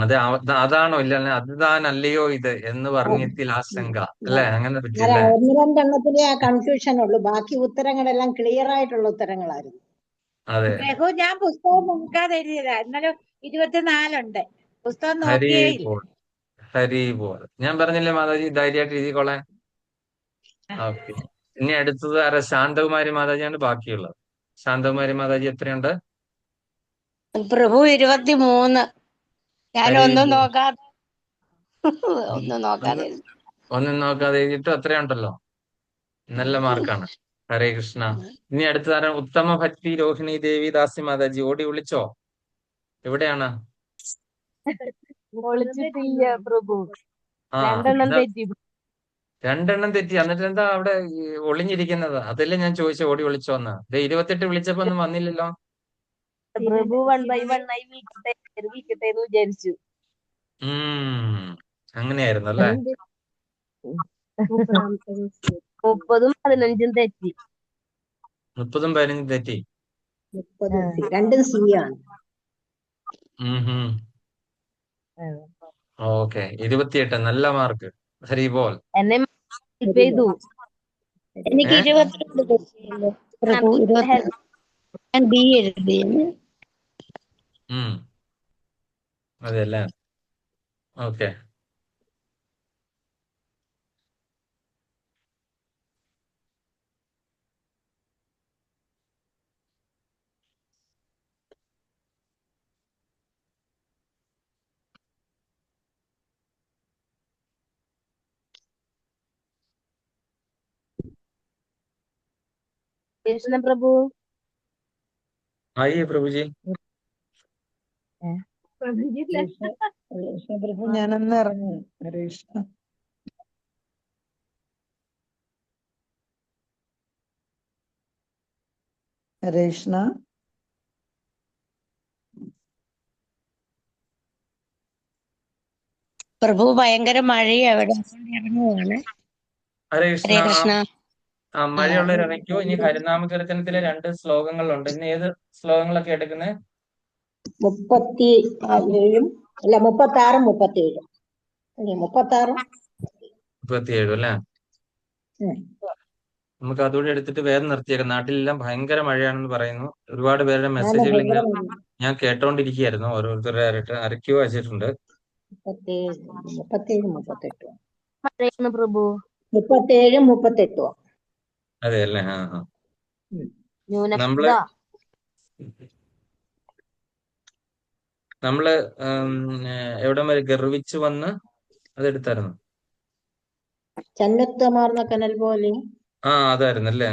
അതെ അതാണോ ഇല്ല അതുതാനല്ലയോ ഇത് എന്ന് പറഞ്ഞിത്തിൽ ആശങ്ക അല്ലേ, അങ്ങനെ അല്ല, പറ്റിയല്ലേ. ഒന്ന് രണ്ടെണ്ണത്തിലേ ആ കൺഫ്യൂഷൻ ഉള്ളൂ. ബാക്കി ഉത്തരങ്ങളെല്ലാം ക്ലിയർ ആയിട്ടുള്ള ഉത്തരങ്ങളായിരുന്നു. അതെ. പ്രഭു ഞാൻ പുസ്തകം നോക്കാതെ എഴുതിയതാ. ഇന്നലെ 24 പുസ്തകം ഹരി നോക്കിയേ ഇല്ല. Paul, Hari Paul. ഞാൻ പറഞ്ഞില്ലേ മാതാജി ധൈര്യമായിട്ട് എഴുതിക്കോളാൻ. ഓക്കെ. ഇനി അടുത്തത് ആരാ? ശാന്തകുമാരി മാതാജിയാണ് ബാക്കിയുള്ളത്. ശാന്തകുമാരി മാതാജി എത്രയുണ്ട്? പ്രഭു 23. ഞാൻ ഹരി ഒന്നും പോൾ. നോക്കാതെ ഒന്നും നോക്കാതെ ഒന്നും ഒന്നും നോക്കാതെ എഴുതിയിട്ട് അത്രയുണ്ടല്ലോ, നല്ല മാർക്കാണ്. ഹരേ കൃഷ്ണ. ഇനി അടുത്തതാരാ? ഉത്തമ ഭക്തി രോഹിണി ദേവി ദാസി മാതാജി. ഓടി വിളിച്ചോ? എവിടെയാണ്? ഒളിച്ചിട്ടില്ല പ്രഭു. ആ 2 തെറ്റി. രണ്ടെണ്ണം തെറ്റി. എന്നിട്ട് എന്താ അവിടെ ഈ ഒളിഞ്ഞിരിക്കുന്നത്? അതല്ലേ ഞാൻ ചോദിച്ചു, ഓടി വിളിച്ചോന്ന്. 28 വിളിച്ചപ്പോ ഒന്നും വന്നില്ലല്ലോ. പ്രഭു 1 by 1 ആയി വീക്കട്ടെ എന്ന് വിചാരിച്ചു. അങ്ങനെയായിരുന്നു അല്ലേ. 30ഉം 15ഉം തെറ്റി. 30ഉം 15ഉം തെറ്റി. 30 രണ്ടും സി ആണ്. ഓക്കെ. 28 നല്ല മാർക്ക്. ഹരി ബോൾ. എന്നെ ചെയ്തു. എനിക്ക് ഏ 22 തെറ്റിയല്ലോ പ്രഭു. 22 ഞാൻ ഡി എഴുതിയെന്ന്. അതെല്ലേ. ഓക്കെ. കൃഷ്ണ പ്രഭു. ആയിേ പ്രഭുജി. പ്രഭു ഞാനൊന്ന് ഇറങ്ങും. ഹരേ കൃഷ്ണ. ഹരേ കൃഷ്ണ. പ്രഭു ഭയങ്കര മഴയും അവിടെ ഇറങ്ങുവാണ്. ഹരേ ഹരേ കൃഷ്ണ. കൃഷ്ണ. മഴയുള്ളവർ ഇറങ്ങിക്കോ. ഇനി ഹരിനാമ കീർത്തനത്തിലെ 2 ശ്ലോകങ്ങളുണ്ട്. ഇന്ന് ഏത് ശ്ലോകങ്ങളൊക്കെ എടുക്കുന്നത്? 37 അല്ല 36 37 അല്ലേ 36 37 അല്ലേ. നമുക്ക് അതുകൂടി എടുത്തിട്ട് വേറെ നിർത്തിയേക്കാം. നാട്ടിലെല്ലാം ഭയങ്കര മഴയാണെന്ന് പറയുന്നു. ഒരുപാട് പേരുടെ മെസ്സേജുകൾ ഇങ്ങനെ ഞാൻ കേട്ടോണ്ടിരിക്കുകയായിരുന്നു. ഓരോരുത്തരുടെ ആരൊക്കെയോ അയച്ചിട്ടുണ്ട്. 37 38 പ്രഭു 37 38 അതെ അല്ലേ. ന്യൂനപക്ഷ. നമ്മള് എവിടം വരെ ഗർവിച്ചു വന്ന് അതെടുത്തായിരുന്നു. ചന്നത്വമാർന്ന കനൽ പോലെ. അതായിരുന്നു അല്ലേ.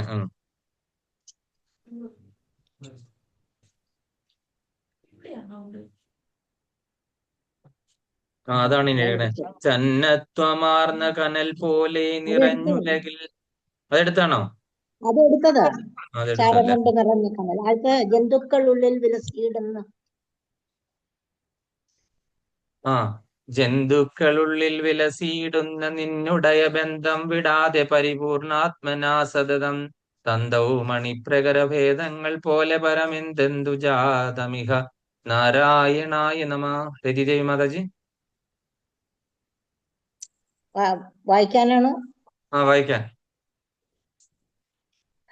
അതാണ് ഇനി എഴുതണേ. ചന്നത്വമാർന്ന കനൽ പോലെ നിറഞ്ഞുലകിൽ. അതെടുത്താണോ? അതെടുത്തതാ. ചാരം അതെടുത്തല്ലേ. കൊണ്ട് നിറഞ്ഞ കനൽ. അത് ജന്തുക്കൾ ഉള്ളിൽ വിലസിയിടുന്ന. ജന്തുക്കളുള്ളിൽ വിലസിയിടുന്ന നിന്നുടയ ബന്ധം വിടാതെ പരിപൂർണാത്മനാ സതതം തന്തൗ മണിപ്രകരഭേദങ്ങൾ പോലെ പരമെന്തെന്തു ജാതമിഹ നാരായണായ നമ. രതിദേവി മാതാജി വായിക്കാനാണോ? വായിക്കാൻ.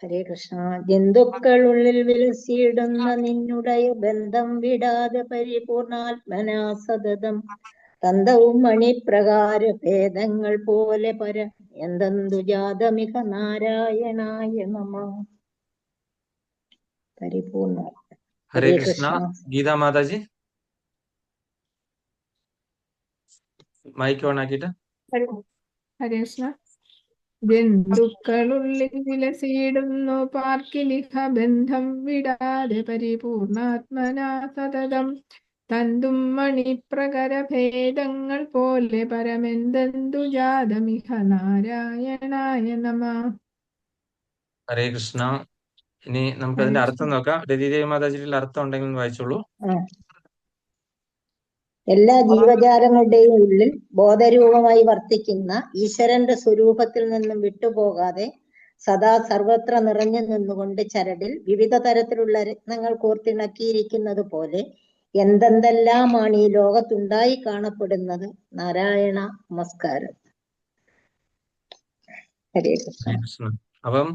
ഹരേ കൃഷ്ണ. ജന്തുക്കളുള്ളിൽ വിലസിയിടുന്ന നിന്നുടയ ബന്ധം വിടാതെ പരിപൂർണാത്മനാ സതതം തന്തവും മണിപ്രകാര ഭേദങ്ങൾ പോലെ പര എന്തെന്തു ജാതമിക നാരായണായ നമ. പരിപൂർണ. ഹരേ കൃഷ്ണ. ഗീതാ മാതാജി മൈക്ക് ഓൺ ആക്കിയിട്ട്. ഹരേ കൃഷ്ണ. ജന്തുക്കളുള്ളിൽ വിലസിയിടുന്നു പാർക്കിലിഹ ബന്ധം വിടാതെ പരിപൂർണാത്മനാ സതതം തന്തും മണിപ്രകര ഭേദങ്ങൾ പോലെ പരമെന്തെന്തു ജാതമിഹ നാരായണായ നമ. ഹരേ കൃഷ്ണ. ഇനി നമുക്ക് അതിന്റെ അർത്ഥം നോക്കാം. രതിദേവി മാതാജിയുടെ അർത്ഥം ഉണ്ടെങ്കിൽ വായിച്ചോളൂ. എല്ലാ ജീവജാലങ്ങളുടെയും ഉള്ളിൽ ബോധരൂപമായി വർത്തിക്കുന്ന ഈശ്വരന്റെ സ്വരൂപത്തിൽ നിന്നും വിട്ടുപോകാതെ സദാ സർവത്ര നിറഞ്ഞു നിന്നുകൊണ്ട് ചരടിൽ വിവിധ തരത്തിലുള്ള രത്നങ്ങൾ കോർത്തിണക്കിയിരിക്കുന്നത് പോലെ എന്തെന്തെല്ലാമാണ് ഈ ലോകത്തുണ്ടായി കാണപ്പെടുന്നത്. നാരായണ നമസ്കാരം. ഹരേ കൃഷ്ണ. കൃഷ്ണ. അപ്പം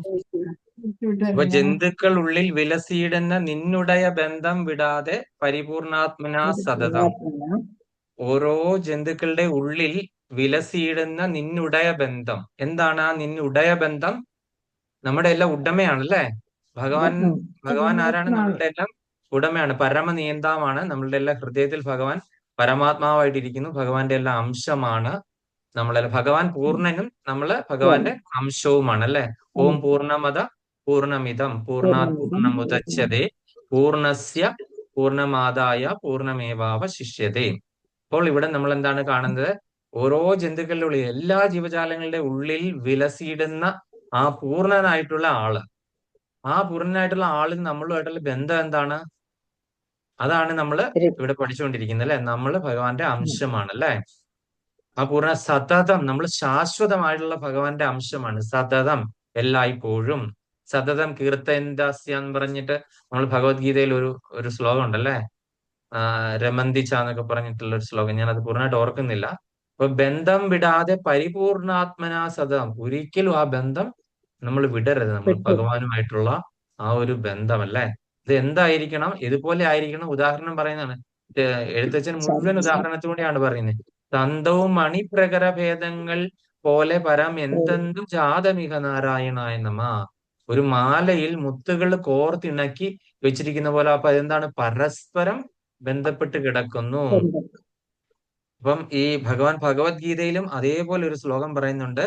ജന്തുക്കൾ ഉള്ളിൽ വിലസിയിടുന്ന നിന്നുടയ ബന്ധം വിടാതെ പരിപൂർണാത്മനാ സതതം. ഓരോ ജന്തുക്കളുടെ ഉള്ളിൽ വിലസിയിടുന്ന നിന്നുടയ ബന്ധം. എന്താണ് ആ നിന്നുടയ ബന്ധം? നമ്മുടെ എല്ലാം ഉടമയാണല്ലേ ഭഗവാൻ ആരാണ്? നമ്മളുടെ എല്ലാം ഉടമയാണ്, പരമനിയന്താവാണ്. നമ്മളുടെ എല്ലാ ഹൃദയത്തിൽ ഭഗവാൻ പരമാത്മാവായിട്ടിരിക്കുന്നു. ഭഗവാന്റെ എല്ലാ അംശമാണ് നമ്മളെല്ലാം. ഭഗവാൻ പൂർണ്ണനും നമ്മള് ഭഗവാന്റെ അംശവുമാണ് അല്ലെ. ഓം പൂർണ്ണമത പൂർണ്ണമിതം പൂർണ്ണാത് പൂർണ്ണമുദച്യതേ പൂർണ്ണസ്യ പൂർണ്ണമാദായ പൂർണ്ണമേവാവശിഷ്യതേ. അപ്പോൾ ഇവിടെ നമ്മൾ എന്താണ് കാണുന്നത്? ഓരോ ജന്തുക്കളുടെ ഉള്ളിൽ, എല്ലാ ജീവജാലങ്ങളുടെ ഉള്ളിൽ വിലസിയിടുന്ന ആ പൂർണ്ണനായിട്ടുള്ള ആള്, ആ പൂർണ്ണനായിട്ടുള്ള ആളിൽ നമ്മളുമായിട്ടുള്ള ബന്ധം എന്താണ്? അതാണ് നമ്മൾ ഇവിടെ പഠിച്ചുകൊണ്ടിരിക്കുന്നത് അല്ലെ. നമ്മള് ഭഗവാന്റെ അംശമാണ് അല്ലെ. ആ പൂർണ്ണ സതതം, നമ്മൾ ശാശ്വതമായിട്ടുള്ള ഭഗവാന്റെ അംശമാണ്. സതതം, എല്ലായ്പ്പോഴും. സതതം കീർത്തയന്താസ്യ എന്ന് പറഞ്ഞിട്ട് നമ്മൾ ഭഗവത്ഗീതയിൽ ഒരു ശ്ലോകം ഉണ്ടല്ലേ, രമന്തിച്ച എന്നൊക്കെ പറഞ്ഞിട്ടുള്ള ഒരു ശ്ലോകം. ഞാൻ അത് പൂർണ്ണമായിട്ട് ഓർക്കുന്നില്ല. അപ്പൊ ബന്ധം വിടാതെ പരിപൂർണാത്മനാ സതതം. ഒരിക്കലും ആ ബന്ധം നമ്മൾ വിടരുത്. നമ്മൾ ഭഗവാനുമായിട്ടുള്ള ആ ഒരു ബന്ധമല്ലേ. ഇത് എന്തായിരിക്കണം? ഇതുപോലെ ആയിരിക്കണം. ഉദാഹരണം പറയുന്നതാണ്, എഴുത്തച്ഛൻ മുഴുവൻ ഉദാഹരണത്തോടെയാണ് പറയുന്നത്. തന്തവും മണിപ്രകര ഭേദങ്ങൾ പോലെ പരം എന്തെന്തും ജാതമിക നാരായണായ നമ. ഒരു മാലയിൽ മുത്തുകൾ കോർത്തിണക്കി വെച്ചിരിക്കുന്ന പോലെ. അപ്പൊ അതെന്താണ്? പരസ്പരം ബന്ധപ്പെട്ട് കിടക്കുന്നു. അപ്പം ഈ ഭഗവത്ഗീതയിലും അതേപോലെ ഒരു ശ്ലോകം പറയുന്നുണ്ട്.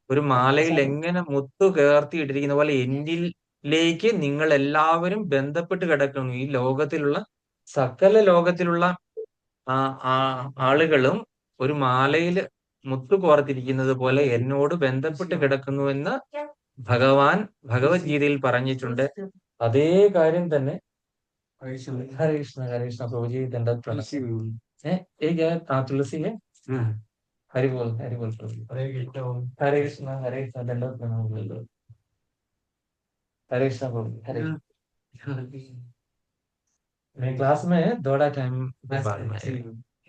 ഒരു മാലയിൽ എങ്ങനെ മുത്തു കേർത്തിയിട്ടിരിക്കുന്ന പോലെ എന്നിലേക്ക് നിങ്ങൾ എല്ലാവരും ബന്ധപ്പെട്ട് കിടക്കുന്നു. ഈ ലോകത്തിലുള്ള സകല ലോകത്തിലുള്ള ആളുകളും ഒരു മാലയിൽ മുത്തു കോർത്തിരിക്കുന്നത് പോലെ എന്നോട് ബന്ധപ്പെട്ട് കിടക്കുന്നു എന്ന് ഭഗവത്ഗീതയിൽ പറഞ്ഞിട്ടുണ്ട്. അതേ കാര്യം തന്നെ ഹരേ കൃഷ്ണ ഹരേ കൃഷ്ണ പ്രഭുജി തുളസി ഹരി ബോൾ പ്രഭു. ഹരേ കൃഷ്ണ ഹരേ കൃഷ്ണ ദണ്ഡവത് പ്രണാം. हरे कृष्णा प्रभु. हरे मैं क्लास में थोड़ा टाइम के बाद में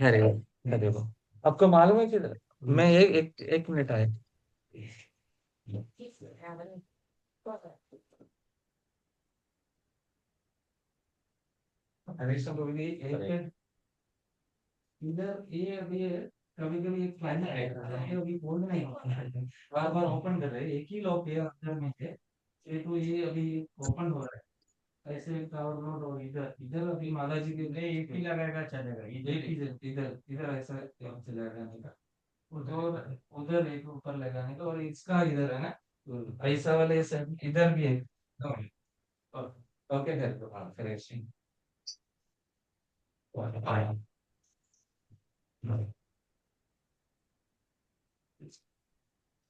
हरे हरे बोल. आपको मालूम है कि मैं एक मिनट आए. हरे कृष्णा प्रभु जी, इधर ये अभी कभी कभी एक प्लान है, अभी बोल नहीं बार बार ओपन कर रहे. एक ही लॉक है अंदर में से. ये तो ये अभी ओपन हो रहा है. ऐसे कवर रोड और इधर इधर अभी माता जी के लिए एक ही लगाएगा चलेगा. इधर इधर इधर ऐसा चलेगा. उधर एक ऊपर लगाने का और इसका इधर है ना, ऐसा वाले इधर भी है. ओके फिर तो फिनिशिंग.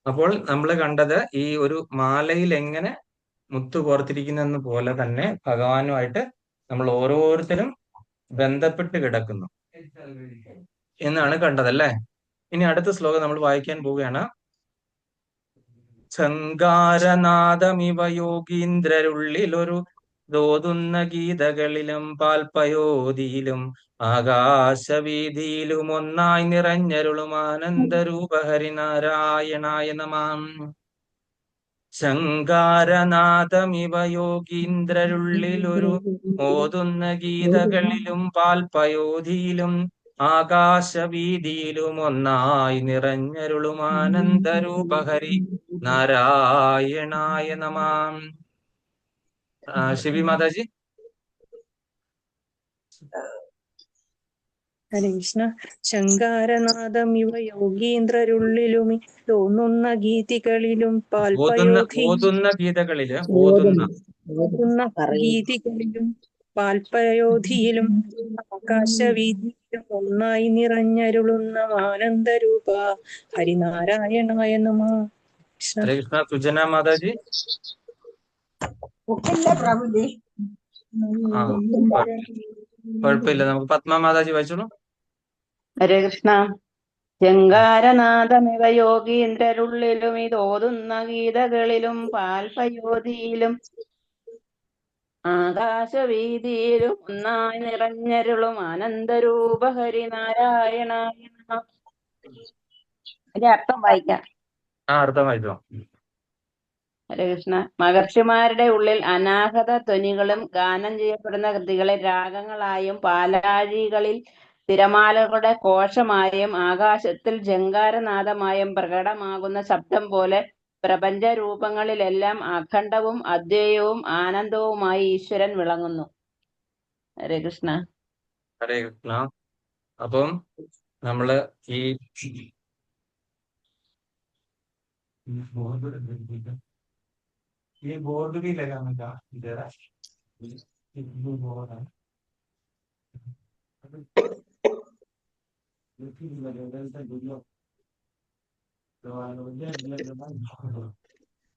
അപ്പോൾ നമ്മൾ കണ്ടത് ഈ ഒരു മാലയിൽ എങ്ങനെ മുത്തു കോർത്തിരിക്കുന്ന പോലെ തന്നെ ഭഗവാനുമായിട്ട് നമ്മൾ ഓരോരുത്തരും ബന്ധപ്പെട്ട് കിടക്കുന്നു എന്നാണ് കണ്ടതല്ലേ. ഇനി അടുത്ത ശ്ലോകം നമ്മൾ വായിക്കാൻ പോവുകയാണ്. ശങ്കാരനാദമിവ യോഗീന്ദ്രരുള്ളിലൊരു തോതുന്ന ഗീതകളിലും പാൽപയോധിയിലും ആകാശവീതിയിലും ഒന്നായി നിറഞ്ഞരുളും ആനന്ദരൂപ ഹരിനാരായണായ നമഃ. ശങ്കാരനാഥമിവ യോഗീന്ദ്രരുള്ളിലൊരു ഓതുന്ന ഗീതകളിലും പാൽപയോധിയിലും ആകാശവീതിയിലും ഒന്നായി നിറഞ്ഞരുളും ആനന്ദരൂപ ഹരി നാരായണായ നമഃ. ശിവി മാതാജി. ഹരേ കൃഷ്ണ. ശങ്കാരനാദമിവ യോഗീന്ദ്രരുള്ളിലുമി തോന്നുന്ന ഗീതികളിലും ഓതുന്ന ഗീതകളിലും പാൽപയോധിയിലും ആകാശവീതിയിലും ഒന്നായി നിറഞ്ഞരുളുന്ന ആനന്ദരൂപ ഹരിനാരായണായ നമഃ. കൃഷ്ണ. സുജന മാതാജി. കുഴപ്പമില്ല, നമുക്ക് പത്മ മാതാജി വായിച്ചോളൂ. ഹരേ കൃഷ്ണ. ശൃംഗാരനാഥമിവ യോഗീന്ദ്രരുള്ളിലും ഇതോതുന്ന ഗീതകളിലും പാൽപയോധിയിലും ആകാശവീതിയിലും ഒന്നായി നിറഞ്ഞരുളും ആനന്ദരൂപ ഹരിനാരായണായ നമഃ. അതിന്റെ അർത്ഥം വായിക്കാം. അർത്ഥമായിട്ടോ. ഹരേ കൃഷ്ണ. മഹർഷിമാരുടെ ഉള്ളിൽ അനാഹത ധ്വനികളും ഗാനം ചെയ്യപ്പെടുന്ന കൃതികളെ രാഗങ്ങളായും പാലാഴികളിൽ തിരമാലകളുടെ കോശമായും ആകാശത്തിൽ ജങ്കാരനാദമായും പ്രകടമാകുന്ന ശബ്ദം പോലെ പ്രപഞ്ച രൂപങ്ങളിലെല്ലാം അഖണ്ഡവും അദ്വയവും ആനന്ദവുമായി ഈശ്വരൻ വിളങ്ങുന്നു. ഹരേ കൃഷ്ണ. ഹരേ കൃഷ്ണ. അപ്പം നമ്മള് ഈ ബോർഡ് भी लगाने का जरा बोर्ड है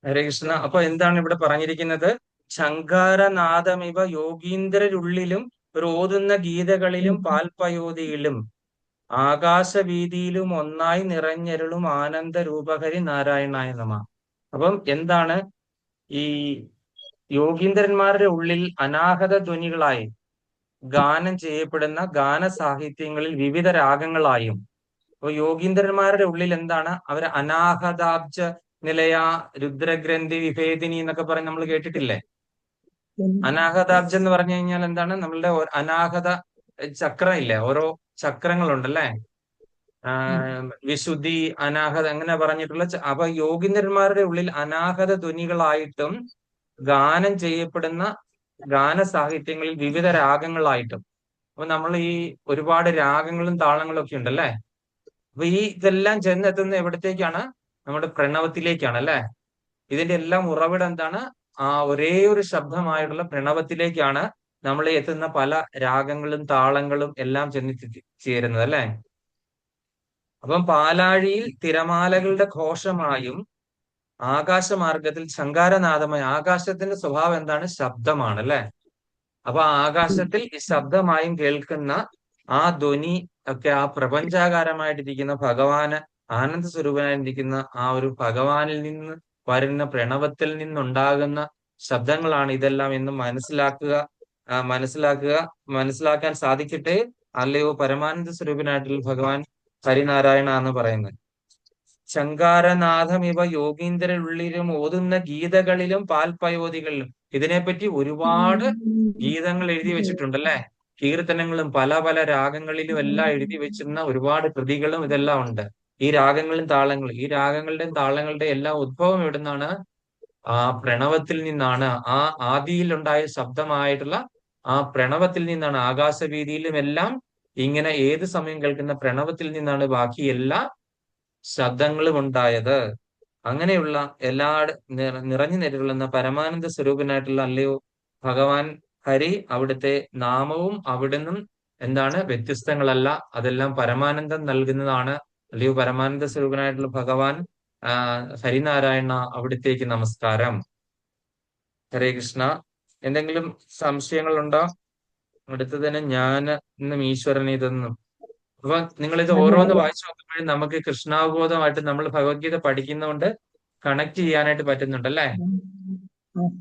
ഹരേ കൃഷ്ണ. അപ്പൊ എന്താണ് ഇവിടെ പറഞ്ഞിരിക്കുന്നത്? ശങ്കാരനാദമിവ യോഗീന്ദ്രരുള്ളിലും ഓതുന്ന ഗീതകളിലും പാൽപയോധിയിലും ആകാശവീതിയിലും ഒന്നായി നിറഞ്ഞരുളും ആനന്ദ രൂപഹരി നാരായണായ നമഃ. അപ്പം എന്താണ് ഈ യോഗീന്ദ്രന്മാരുടെ ഉള്ളിൽ അനാഹത ധ്വനികളായി ഗാനം ചെയ്യപ്പെടുന്ന ഗാന സാഹിത്യങ്ങളിൽ വിവിധ രാഗങ്ങളായും. അപ്പൊ യോഗീന്ദ്രന്മാരുടെ ഉള്ളിൽ എന്താണ്? അവർ അനാഹതാബ്ജ നിലയ രുദ്രഗ്രന്ഥി വിഭേദിനി എന്നൊക്കെ പറഞ്ഞ് നമ്മൾ കേട്ടിട്ടില്ലേ? അനാഹതാബ്ജ എന്ന് പറഞ്ഞു കഴിഞ്ഞാൽ എന്താണ്? നമ്മളുടെ അനാഹത ചക്രം ഇല്ലേ? ഓരോ ചക്രങ്ങളുണ്ടല്ലേ? വിശുദ്ധി, അനാഹത, അങ്ങനെ പറഞ്ഞിട്ടുള്ള അപ്പൊ യോഗീന്ദ്രന്മാരുടെ ഉള്ളിൽ അനാഹത ധ്വനികളായിട്ടും ഗാനം ചെയ്യപ്പെടുന്ന ഗാന സാഹിത്യങ്ങളിൽ വിവിധ രാഗങ്ങളായിട്ടും. അപ്പൊ നമ്മൾ ഈ ഒരുപാട് രാഗങ്ങളും താളങ്ങളും ഒക്കെ ഉണ്ടല്ലേ? അപ്പൊ ഇതെല്ലാം ചെന്നെത്തുന്ന എവിടത്തേക്കാണ്? നമ്മുടെ പ്രണവത്തിലേക്കാണ് അല്ലെ? ഇതിന്റെ എല്ലാം ഉറവിടം എന്താണ്? ആ ഒരേ ഒരു ശബ്ദമായിട്ടുള്ള പ്രണവത്തിലേക്കാണ് നമ്മൾ എത്തുന്ന പല രാഗങ്ങളും താളങ്ങളും എല്ലാം ചേരുന്നത് അല്ലെ? അപ്പം പാലാഴിയിൽ തിരമാലകളുടെ ഘോഷമായും ആകാശമാർഗത്തിൽ ശങ്കാരനാദമായി. ആകാശത്തിന്റെ സ്വഭാവം എന്താണ്? ശബ്ദമാണ് അല്ലെ? അപ്പൊ ആകാശത്തിൽ ഈ ശബ്ദമായും കേൾക്കുന്ന ആ ധ്വനി ഒക്കെ ആ പ്രപഞ്ചാകാരമായിട്ടിരിക്കുന്ന ഭഗവാന്, ആനന്ദ സ്വരൂപനായിരിക്കുന്ന ആ ഒരു ഭഗവാനിൽ നിന്ന് വരുന്ന പ്രണവത്തിൽ നിന്നുണ്ടാകുന്ന ശബ്ദങ്ങളാണ് ഇതെല്ലാം എന്ന് മനസ്സിലാക്കാൻ സാധിക്കട്ടെ. അല്ലയോ പരമാനന്ദ സ്വരൂപനായിട്ടുള്ള ഭഗവാൻ ഹരിനാരായണ എന്ന് പറയുന്നത്. ശങ്കാരനാഥമിവ യോഗീന്ദ്രനുള്ളിലും ഓതുന്ന ഗീതകളിലും പാൽപയോധികളിലും. ഇതിനെപ്പറ്റി ഒരുപാട് ഗീതങ്ങൾ എഴുതി വെച്ചിട്ടുണ്ടല്ലേ? കീർത്തനങ്ങളും പല പല രാഗങ്ങളിലും എല്ലാം എഴുതി വെച്ചിരുന്ന ഒരുപാട് കൃതികളും ഇതെല്ലാം ഉണ്ട്. ഈ രാഗങ്ങളും താളങ്ങളും, ഈ രാഗങ്ങളുടെയും താളങ്ങളുടെയും എല്ലാം ഉദ്ഭവം എവിടുന്നാണ്? ആ പ്രണവത്തിൽ നിന്നാണ്. ആ ആദിയിൽ ഉണ്ടായ ശബ്ദമായിട്ടുള്ള ആ പ്രണവത്തിൽ നിന്നാണ്. ആകാശവീതിയിലും എല്ലാം ഇങ്ങനെ ഏത് സമയം കേൾക്കുന്ന പ്രണവത്തിൽ നിന്നാണ് ബാക്കി എല്ലാ ശബ്ദങ്ങളും ഉണ്ടായത്. അങ്ങനെയുള്ള എല്ലാ നിറഞ്ഞു നിരളുന്ന പരമാനന്ദ സ്വരൂപനായിട്ടുള്ള അല്ലയോ ഭഗവാൻ ഹരി, അവിടുത്തെ നാമവും അവിടുന്നും എന്താണ്? വ്യത്യസ്തങ്ങളല്ല. അതെല്ലാം പരമാനന്ദം നൽകുന്നതാണ്. അല്ലയോ പരമാനന്ദ സ്വരൂപനായിട്ടുള്ള ഭഗവാൻ ഹരിനാരായണ, അവിടുത്തേക്ക് നമസ്കാരം. ഹരേ കൃഷ്ണ. എന്തെങ്കിലും സംശയങ്ങളുണ്ടോ? അടുത്തതിന് ഞാൻ ഇന്നും ഈശ്വരനെ ഇതെന്നും. അപ്പൊ നിങ്ങളിത് ഓരോന്ന് വായിച്ചു നോക്കുമ്പോഴും നമുക്ക് കൃഷ്ണാവബോധമായിട്ട് നമ്മൾ ഭഗവത്ഗീത പഠിക്കുന്നതുകൊണ്ട് കണക്ട് ചെയ്യാനായിട്ട് പറ്റുന്നുണ്ടല്ലേ?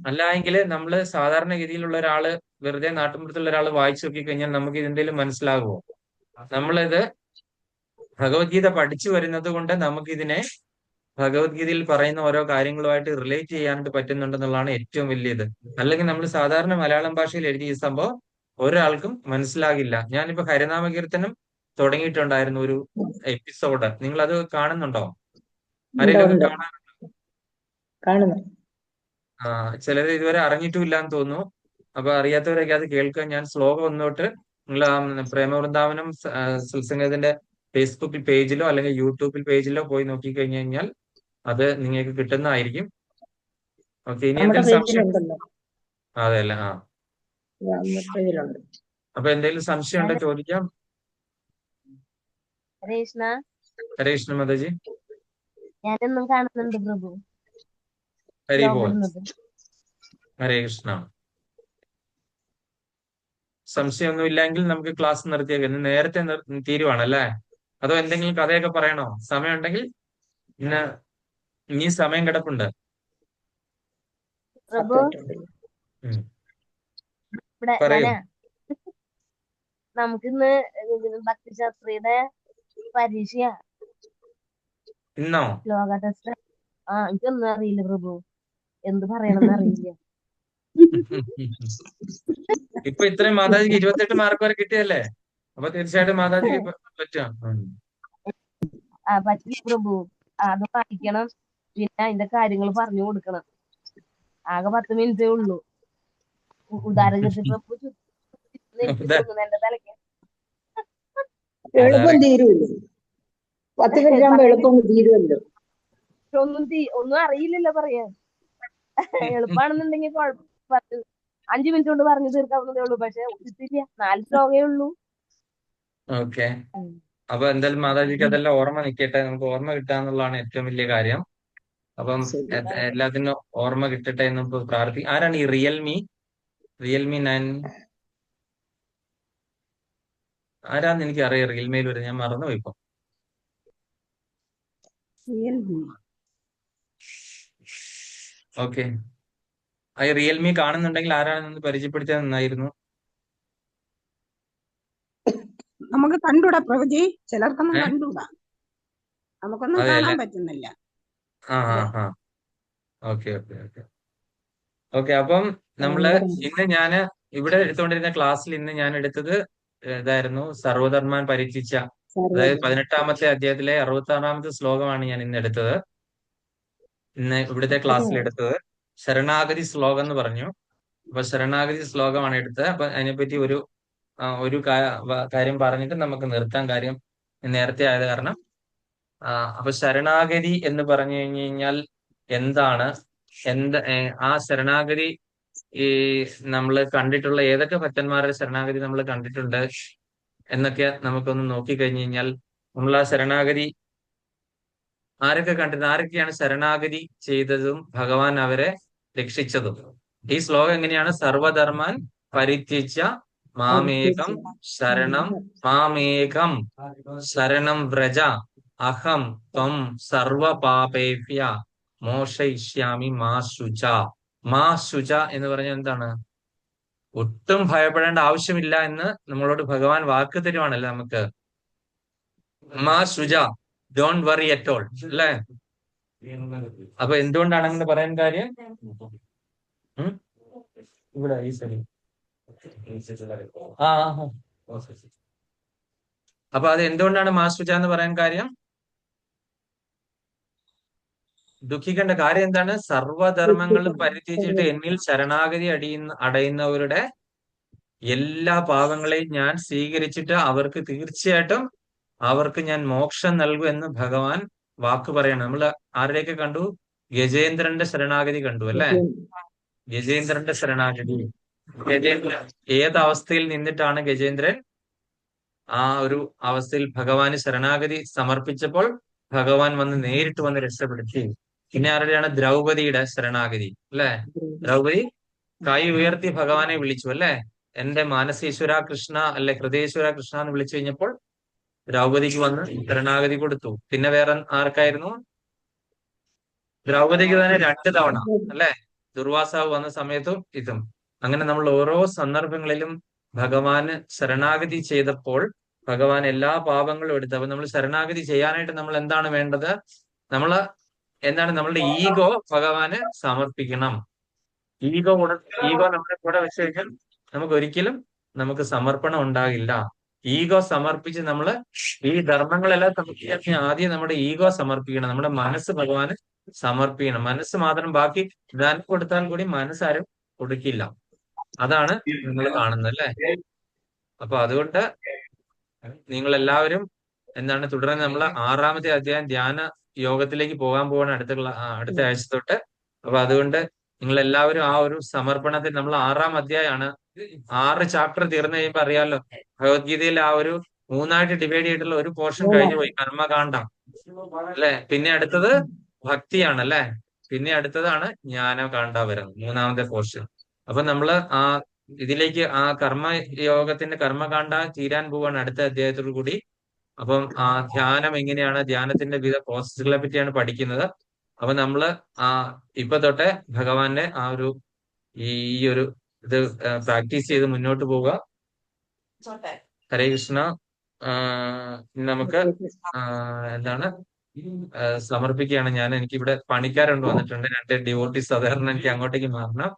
അല്ല എങ്കിൽ നമ്മള് സാധാരണഗതിയിലുള്ള ഒരാള്, വെറുതെ നാട്ടുമ്പുറത്തുള്ള ഒരാൾ വായിച്ചു നോക്കി കഴിഞ്ഞാൽ നമുക്ക് ഇതെന്തെങ്കിലും മനസ്സിലാകുമോ? നമ്മളിത് ഭഗവത്ഗീത പഠിച്ചു വരുന്നത് കൊണ്ട് നമുക്കിതിനെ ഭഗവത്ഗീതയിൽ പറയുന്ന ഓരോ കാര്യങ്ങളുമായിട്ട് റിലേറ്റ് ചെയ്യാനായിട്ട് പറ്റുന്നുണ്ടെന്നുള്ളതാണ് ഏറ്റവും വലിയത്. അല്ലെങ്കിൽ നമ്മൾ സാധാരണ മലയാളം ഭാഷയിൽ എഴുതിയ ഈ സംഭവം ഒരാൾക്കും മനസ്സിലാകില്ല. ഞാനിപ്പോ ഹരിനാമകീർത്തനം തുടങ്ങിയിട്ടുണ്ടായിരുന്നു ഒരു എപ്പിസോഡ്. നിങ്ങൾ അത് കാണുന്നുണ്ടോ? ആരെങ്കിലും കാണാറുണ്ടോ? ചിലര് ഇതുവരെ അറിഞ്ഞിട്ടുമില്ല എന്ന് തോന്നുന്നു. അപ്പൊ അറിയാത്തവരൊക്കെ അത് കേൾക്കുക. ഞാൻ ശ്ലോകം ഒന്നോട്ട് നിങ്ങൾ പ്രേമവൃന്ദാവനം സത്സംഗത്തിന്റെ ഫേസ്ബുക്കിൽ പേജിലോ അല്ലെങ്കിൽ യൂട്യൂബിൽ പേജിലോ പോയി നോക്കിക്കഴിഞ്ഞു കഴിഞ്ഞാൽ അത് നിങ്ങൾക്ക് കിട്ടുന്നതായിരിക്കും. ഓക്കെ. ഇനി എന്തെങ്കിലും സംശയം? അതെയല്ല. അപ്പൊ എന്തെങ്കിലും സംശയം ഉണ്ടോ ചോദിക്കാം. ഹരേ കൃഷ്ണ. ഹരേ കൃഷ്ണ മാതാജി. ഞാനെന്നും കാണുന്നുണ്ട് പ്രഭു. ഹരി ബോൾ. ഹരേ കൃഷ്ണ. സംശയമൊന്നും ഇല്ലെങ്കിൽ നമുക്ക് ക്ലാസ് നിർത്തിയേക്കാം. നേരത്തെ തീരുവാണല്ലേ? അതോ എന്തെങ്കിലും കഥയൊക്കെ പറയണോ? സമയമുണ്ടെങ്കിൽ ഇന്ന് ഇനി സമയം കിടപ്പുണ്ട്. പ്രഭു ഉം. ഇവിടെ പറയൂ. ഞാനാ നമുക്കിന്ന് ഭക്തിശാസ്ത്രിയുടെ പരീക്ഷയാ, ഇന്നോ? ലോക ടെസ്റ്റ്. എനിക്കൊന്നും അറിയില്ല പ്രഭു, എന്ത് പറയണമെന്ന് അറിയില്ല. ഇപ്പൊ ഇത്രയും മാതാജിക്ക് 28 മാർക്ക് വരെ കിട്ടിയല്ലേ? അപ്പൊ തീർച്ചയായിട്ടും മാതാജിക്ക് പറ്റും. പറ്റില്ല പ്രഭു, അത് വായിക്കണം, പിന്നെ അതിന്റെ കാര്യങ്ങൾ പറഞ്ഞു കൊടുക്കണം. ആകെ 10 മിനിറ്റേ ഉള്ളൂ. ഉദാരഗതി പ്രഭു എന്റെ തലയ്ക്ക് എളുപ്പം തീരുമല്ലോ, 10 മിനിറ്റ് ആകുമ്പോ എളുപ്പം തീരുമല്ലോ. ഒന്നും അറിയില്ലല്ലോ പറയാൻ. എളുപ്പാണെന്നുണ്ടെങ്കിൽ കുഴപ്പം 5 മിനിറ്റ് കൊണ്ട് പറഞ്ഞു തീർക്കാവുന്നതേ ഉള്ളൂ. പക്ഷെ കിട്ടില്ല, 4 ശ്ലോകേ ഉള്ളൂ. ഓക്കെ. അപ്പൊ എന്തായാലും മാതാജിക്ക് അതെല്ലാം ഓർമ്മ നിൽക്കട്ടെ. നമുക്ക് ഓർമ്മ കിട്ടാന്നുള്ളതാണ് ഏറ്റവും വലിയ കാര്യം. അപ്പം എല്ലാത്തിനും ഓർമ്മ കിട്ടട്ടെ എന്ന് പ്രാർത്ഥിക്കും. ആരാണ് ഈ റിയൽമി 9? ആരാന്ന് എനിക്ക് അറിയാം. റിയൽമിയിൽ വരെ ഞാൻ മറന്നുപോയി ഇപ്പൊ. ഓക്കെ. ഈ റിയൽമി കാണുന്നുണ്ടെങ്കിൽ ആരാണെന്ന് പരിചയപ്പെടുത്തിയാൽ നന്നായിരുന്നു. നമുക്ക് കണ്ടൂടാ പ്രഭുജി, ചിലർക്കൊന്നും കണ്ടൂടാ, നമുക്കൊന്നും അതെ കാണാൻ അല്ലേ? പറ്റുന്നില്ല. Okay okay okay okay. അപ്പം നമ്മള് ഇന്ന് ഞാന് ഇവിടെ എടുത്തുകൊണ്ടിരുന്ന ക്ലാസ്സിൽ ഇന്ന് ഞാൻ എടുത്തത് ഇതായിരുന്നു, സർവധർമാൻ പരിത്യജ്യ. അതായത് 18-ാമത്തെ അധ്യായത്തിലെ 66-ാമത്തെ ശ്ലോകമാണ് ഞാൻ ഇന്ന് എടുത്തത്. ഇന്ന് ഇവിടുത്തെ ക്ലാസ്സിൽ എടുത്തത് ശരണാഗതി ശ്ലോകം എന്ന് പറഞ്ഞു. അപ്പൊ ശരണാഗതി ശ്ലോകമാണ് എടുത്തത്. അപ്പൊ അതിനെപ്പറ്റി ഒരു കാര്യം പറഞ്ഞിട്ട് നമുക്ക് നിർത്താൻ. കാര്യം നേരത്തെ ആയത് കാരണം. അപ്പൊ ശരണാഗതി എന്ന് പറഞ്ഞു കഴിഞ്ഞാൽ എന്താണ്, ആ ശരണാഗതി ഈ നമ്മൾ കണ്ടിട്ടുള്ള ഏതൊക്കെ ഭക്തന്മാരുടെ ശരണാഗതി നമ്മൾ കണ്ടിട്ടുണ്ട് എന്നൊക്കെ നമുക്കൊന്ന് നോക്കിക്കഴിഞ്ഞു കഴിഞ്ഞാൽ, നമ്മൾ ആ ശരണാഗതി ആരൊക്കെ കണ്ടിരുന്നു, ആരൊക്കെയാണ് ശരണാഗതി ചെയ്തതും ഭഗവാൻ അവരെ രക്ഷിച്ചതും. ഈ ശ്ലോകം എങ്ങനെയാണ്? സർവധർമാൻ പരിത്യജ്യ മാമേകം ശരണം മാമേകം ശരണം വ്രജ അഹം ത്വം സർവപാപേഭ്യ മോക്ഷയിഷ്യാമി മാ ശുച. മാ ശുച എന്ന് പറഞ്ഞാൽ എന്താണ്? ഒട്ടും ഭയപ്പെടേണ്ട ആവശ്യമില്ല എന്ന് നമ്മളോട് ഭഗവാൻ വാക്ക് തരുവാണല്ലോ നമുക്ക്. മാ ശുച, ഡോണ്ട് വറി അറ്റ് ഓൾ, അല്ലേ? അപ്പൊ എന്തുകൊണ്ടാണ് അങ്ങനെ പറയാൻ കാര്യം? ഇവിടെ ഈ സ്ഥലം അപ്പൊ അത് എന്തുകൊണ്ടാണ് മാ ശുച എന്ന് പറയാൻ കാര്യം? ദുഃഖിക്കേണ്ട കാര്യം എന്താണ്? സർവധർമ്മങ്ങളും പരിത്യജിച്ചിട്ട് എന്നിൽ ശരണാഗതി അടയുന്നവരുടെ എല്ലാ പാപങ്ങളെയും ഞാൻ സ്വീകരിച്ചിട്ട് അവർക്ക് തീർച്ചയായിട്ടും അവർക്ക് ഞാൻ മോക്ഷം നൽകും എന്ന് ഭഗവാൻ വാക്ക് പറയണം. നമ്മൾ ആരുടെയൊക്കെ കണ്ടു? ഗജേന്ദ്രന്റെ ശരണാഗതി കണ്ടു, അല്ലെ? ഗജേന്ദ്രന്റെ ശരണാഗതി. ഗജേന്ദ്രൻ ഏത് അവസ്ഥയിൽ നിന്നിട്ടാണ് ഗജേന്ദ്രൻ ആ ഒരു അവസ്ഥയിൽ ഭഗവാന് ശരണാഗതി സമർപ്പിച്ചപ്പോൾ ഭഗവാൻ നേരിട്ട് വന്ന് രക്ഷപ്പെടുത്തി. പിന്നെ ആരുടെയാണ്? ദ്രൗപദിയുടെ ശരണാഗതി, അല്ലെ? ദ്രൗപദി കൈ ഉയർത്തി ഭഗവാനെ വിളിച്ചു, അല്ലെ? എന്റെ മാനസീശ്വര കൃഷ്ണ, അല്ലെ ഹൃദയേശ്വര കൃഷ്ണ എന്ന് വിളിച്ചു കഴിഞ്ഞപ്പോൾ ദ്രൗപദിക്ക് വന്ന് ശരണാഗതി കൊടുത്തു. പിന്നെ വേറെ ആർക്കായിരുന്നു? ദ്രൗപദിക്ക് തന്നെ 2 തവണ, അല്ലെ? ദുർവാസാവ് വന്ന സമയത്തും ഇതും. അങ്ങനെ നമ്മൾ ഓരോ സന്ദർഭങ്ങളിലും ഭഗവാന് ശരണാഗതി ചെയ്തപ്പോൾ ഭഗവാൻ എല്ലാ പാപങ്ങളും എടുത്തു. അപ്പൊ നമ്മൾ ശരണാഗതി ചെയ്യാനായിട്ട് നമ്മൾ എന്താണ് വേണ്ടത്? നമ്മളുടെ ഈഗോ ഭഗവാന് സമർപ്പിക്കണം. ഈഗോ നമ്മുടെ കൂടെ വെച്ച് കഴിഞ്ഞാൽ നമുക്ക് ഒരിക്കലും സമർപ്പണം ഉണ്ടാകില്ല. ഈഗോ സമർപ്പിച്ച് നമ്മൾ ഈ ധർമ്മങ്ങളെല്ലാം സമർപ്പിക്കാൻ ആദ്യം നമ്മുടെ ഈഗോ സമർപ്പിക്കണം. നമ്മുടെ മനസ്സ് ഭഗവാന് സമർപ്പിക്കണം. മനസ്സ് മാത്രം, ബാക്കി ദാനം കൊടുത്താൽ കൂടി മനസ്സാരും കൊടുക്കില്ല. അതാണ് നിങ്ങൾ കാണുന്നത്, അല്ലേ? അപ്പൊ അതുകൊണ്ട് നിങ്ങൾ എല്ലാവരും തുടർന്ന് നമ്മൾ 6-ാമത്തെ അധ്യായം ധ്യാന യോഗത്തിലേക്ക് പോകാൻ പോവാണ് അടുത്ത ആഴ്ച തൊട്ട്. അപ്പൊ അതുകൊണ്ട് നിങ്ങൾ എല്ലാവരും ആ ഒരു സമർപ്പണത്തിൽ, നമ്മൾ 6-ാം അധ്യായമാണ്. 6 ചാപ്റ്റർ തീർന്നു കഴിയുമ്പോൾ അറിയാലോ, ഭഗവത്ഗീതയിൽ ആ ഒരു 3ആയിട്ട് ഡിവൈഡ് ചെയ്തിട്ടുള്ള ഒരു പോർഷൻ കഴിഞ്ഞു പോയി, കർമ്മകാന്ഡം, അല്ലെ? പിന്നെ അടുത്തത് ഭക്തിയാണ്, അല്ലെ? പിന്നെ അടുത്തതാണ് ജ്ഞാനകാന്ഡ വരുന്നത്, 3-ാമത്തെ പോർഷൻ. അപ്പൊ നമ്മള് ഇതിലേക്ക് ആ കർമ്മയോഗത്തിന്റെ കർമ്മകാന്ഡ തീരാൻ പോവാണ് അടുത്ത അധ്യായത്തോടു കൂടി. അപ്പം ധ്യാനം എങ്ങനെയാണ്, ധ്യാനത്തിന്റെ വിവിധ പ്രോസസ്സുകളെ പറ്റിയാണ് പഠിക്കുന്നത്. അപ്പൊ നമ്മള് ഇപ്പൊ തൊട്ടേ ഭഗവാന്റെ ഈ ഒരു ഇത് പ്രാക്ടീസ് ചെയ്ത് മുന്നോട്ട് പോവുക. ഹരേ കൃഷ്ണ. നമുക്ക് എന്താണ് സമർപ്പിക്കുകയാണ്. എനിക്കിവിടെ പണിക്കാരുണ്ട് വന്നിട്ടുണ്ട്, 2 ഡിവോട്ടീസ്. സാധാരണ എനിക്ക് അങ്ങോട്ടേക്ക് മാറണം.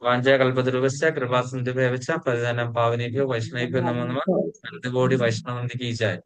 വാഞ്ചാകൽപതരുപശ്ച കൃപാസിന്ധുഭ്യവച പതിതാനം പാവനേഭ്യോ വൈഷ്ണവേഭ്യോ നമോ നമഃ. അനന്തകോടി വൈഷ്ണവന്തി കീ ജയ്.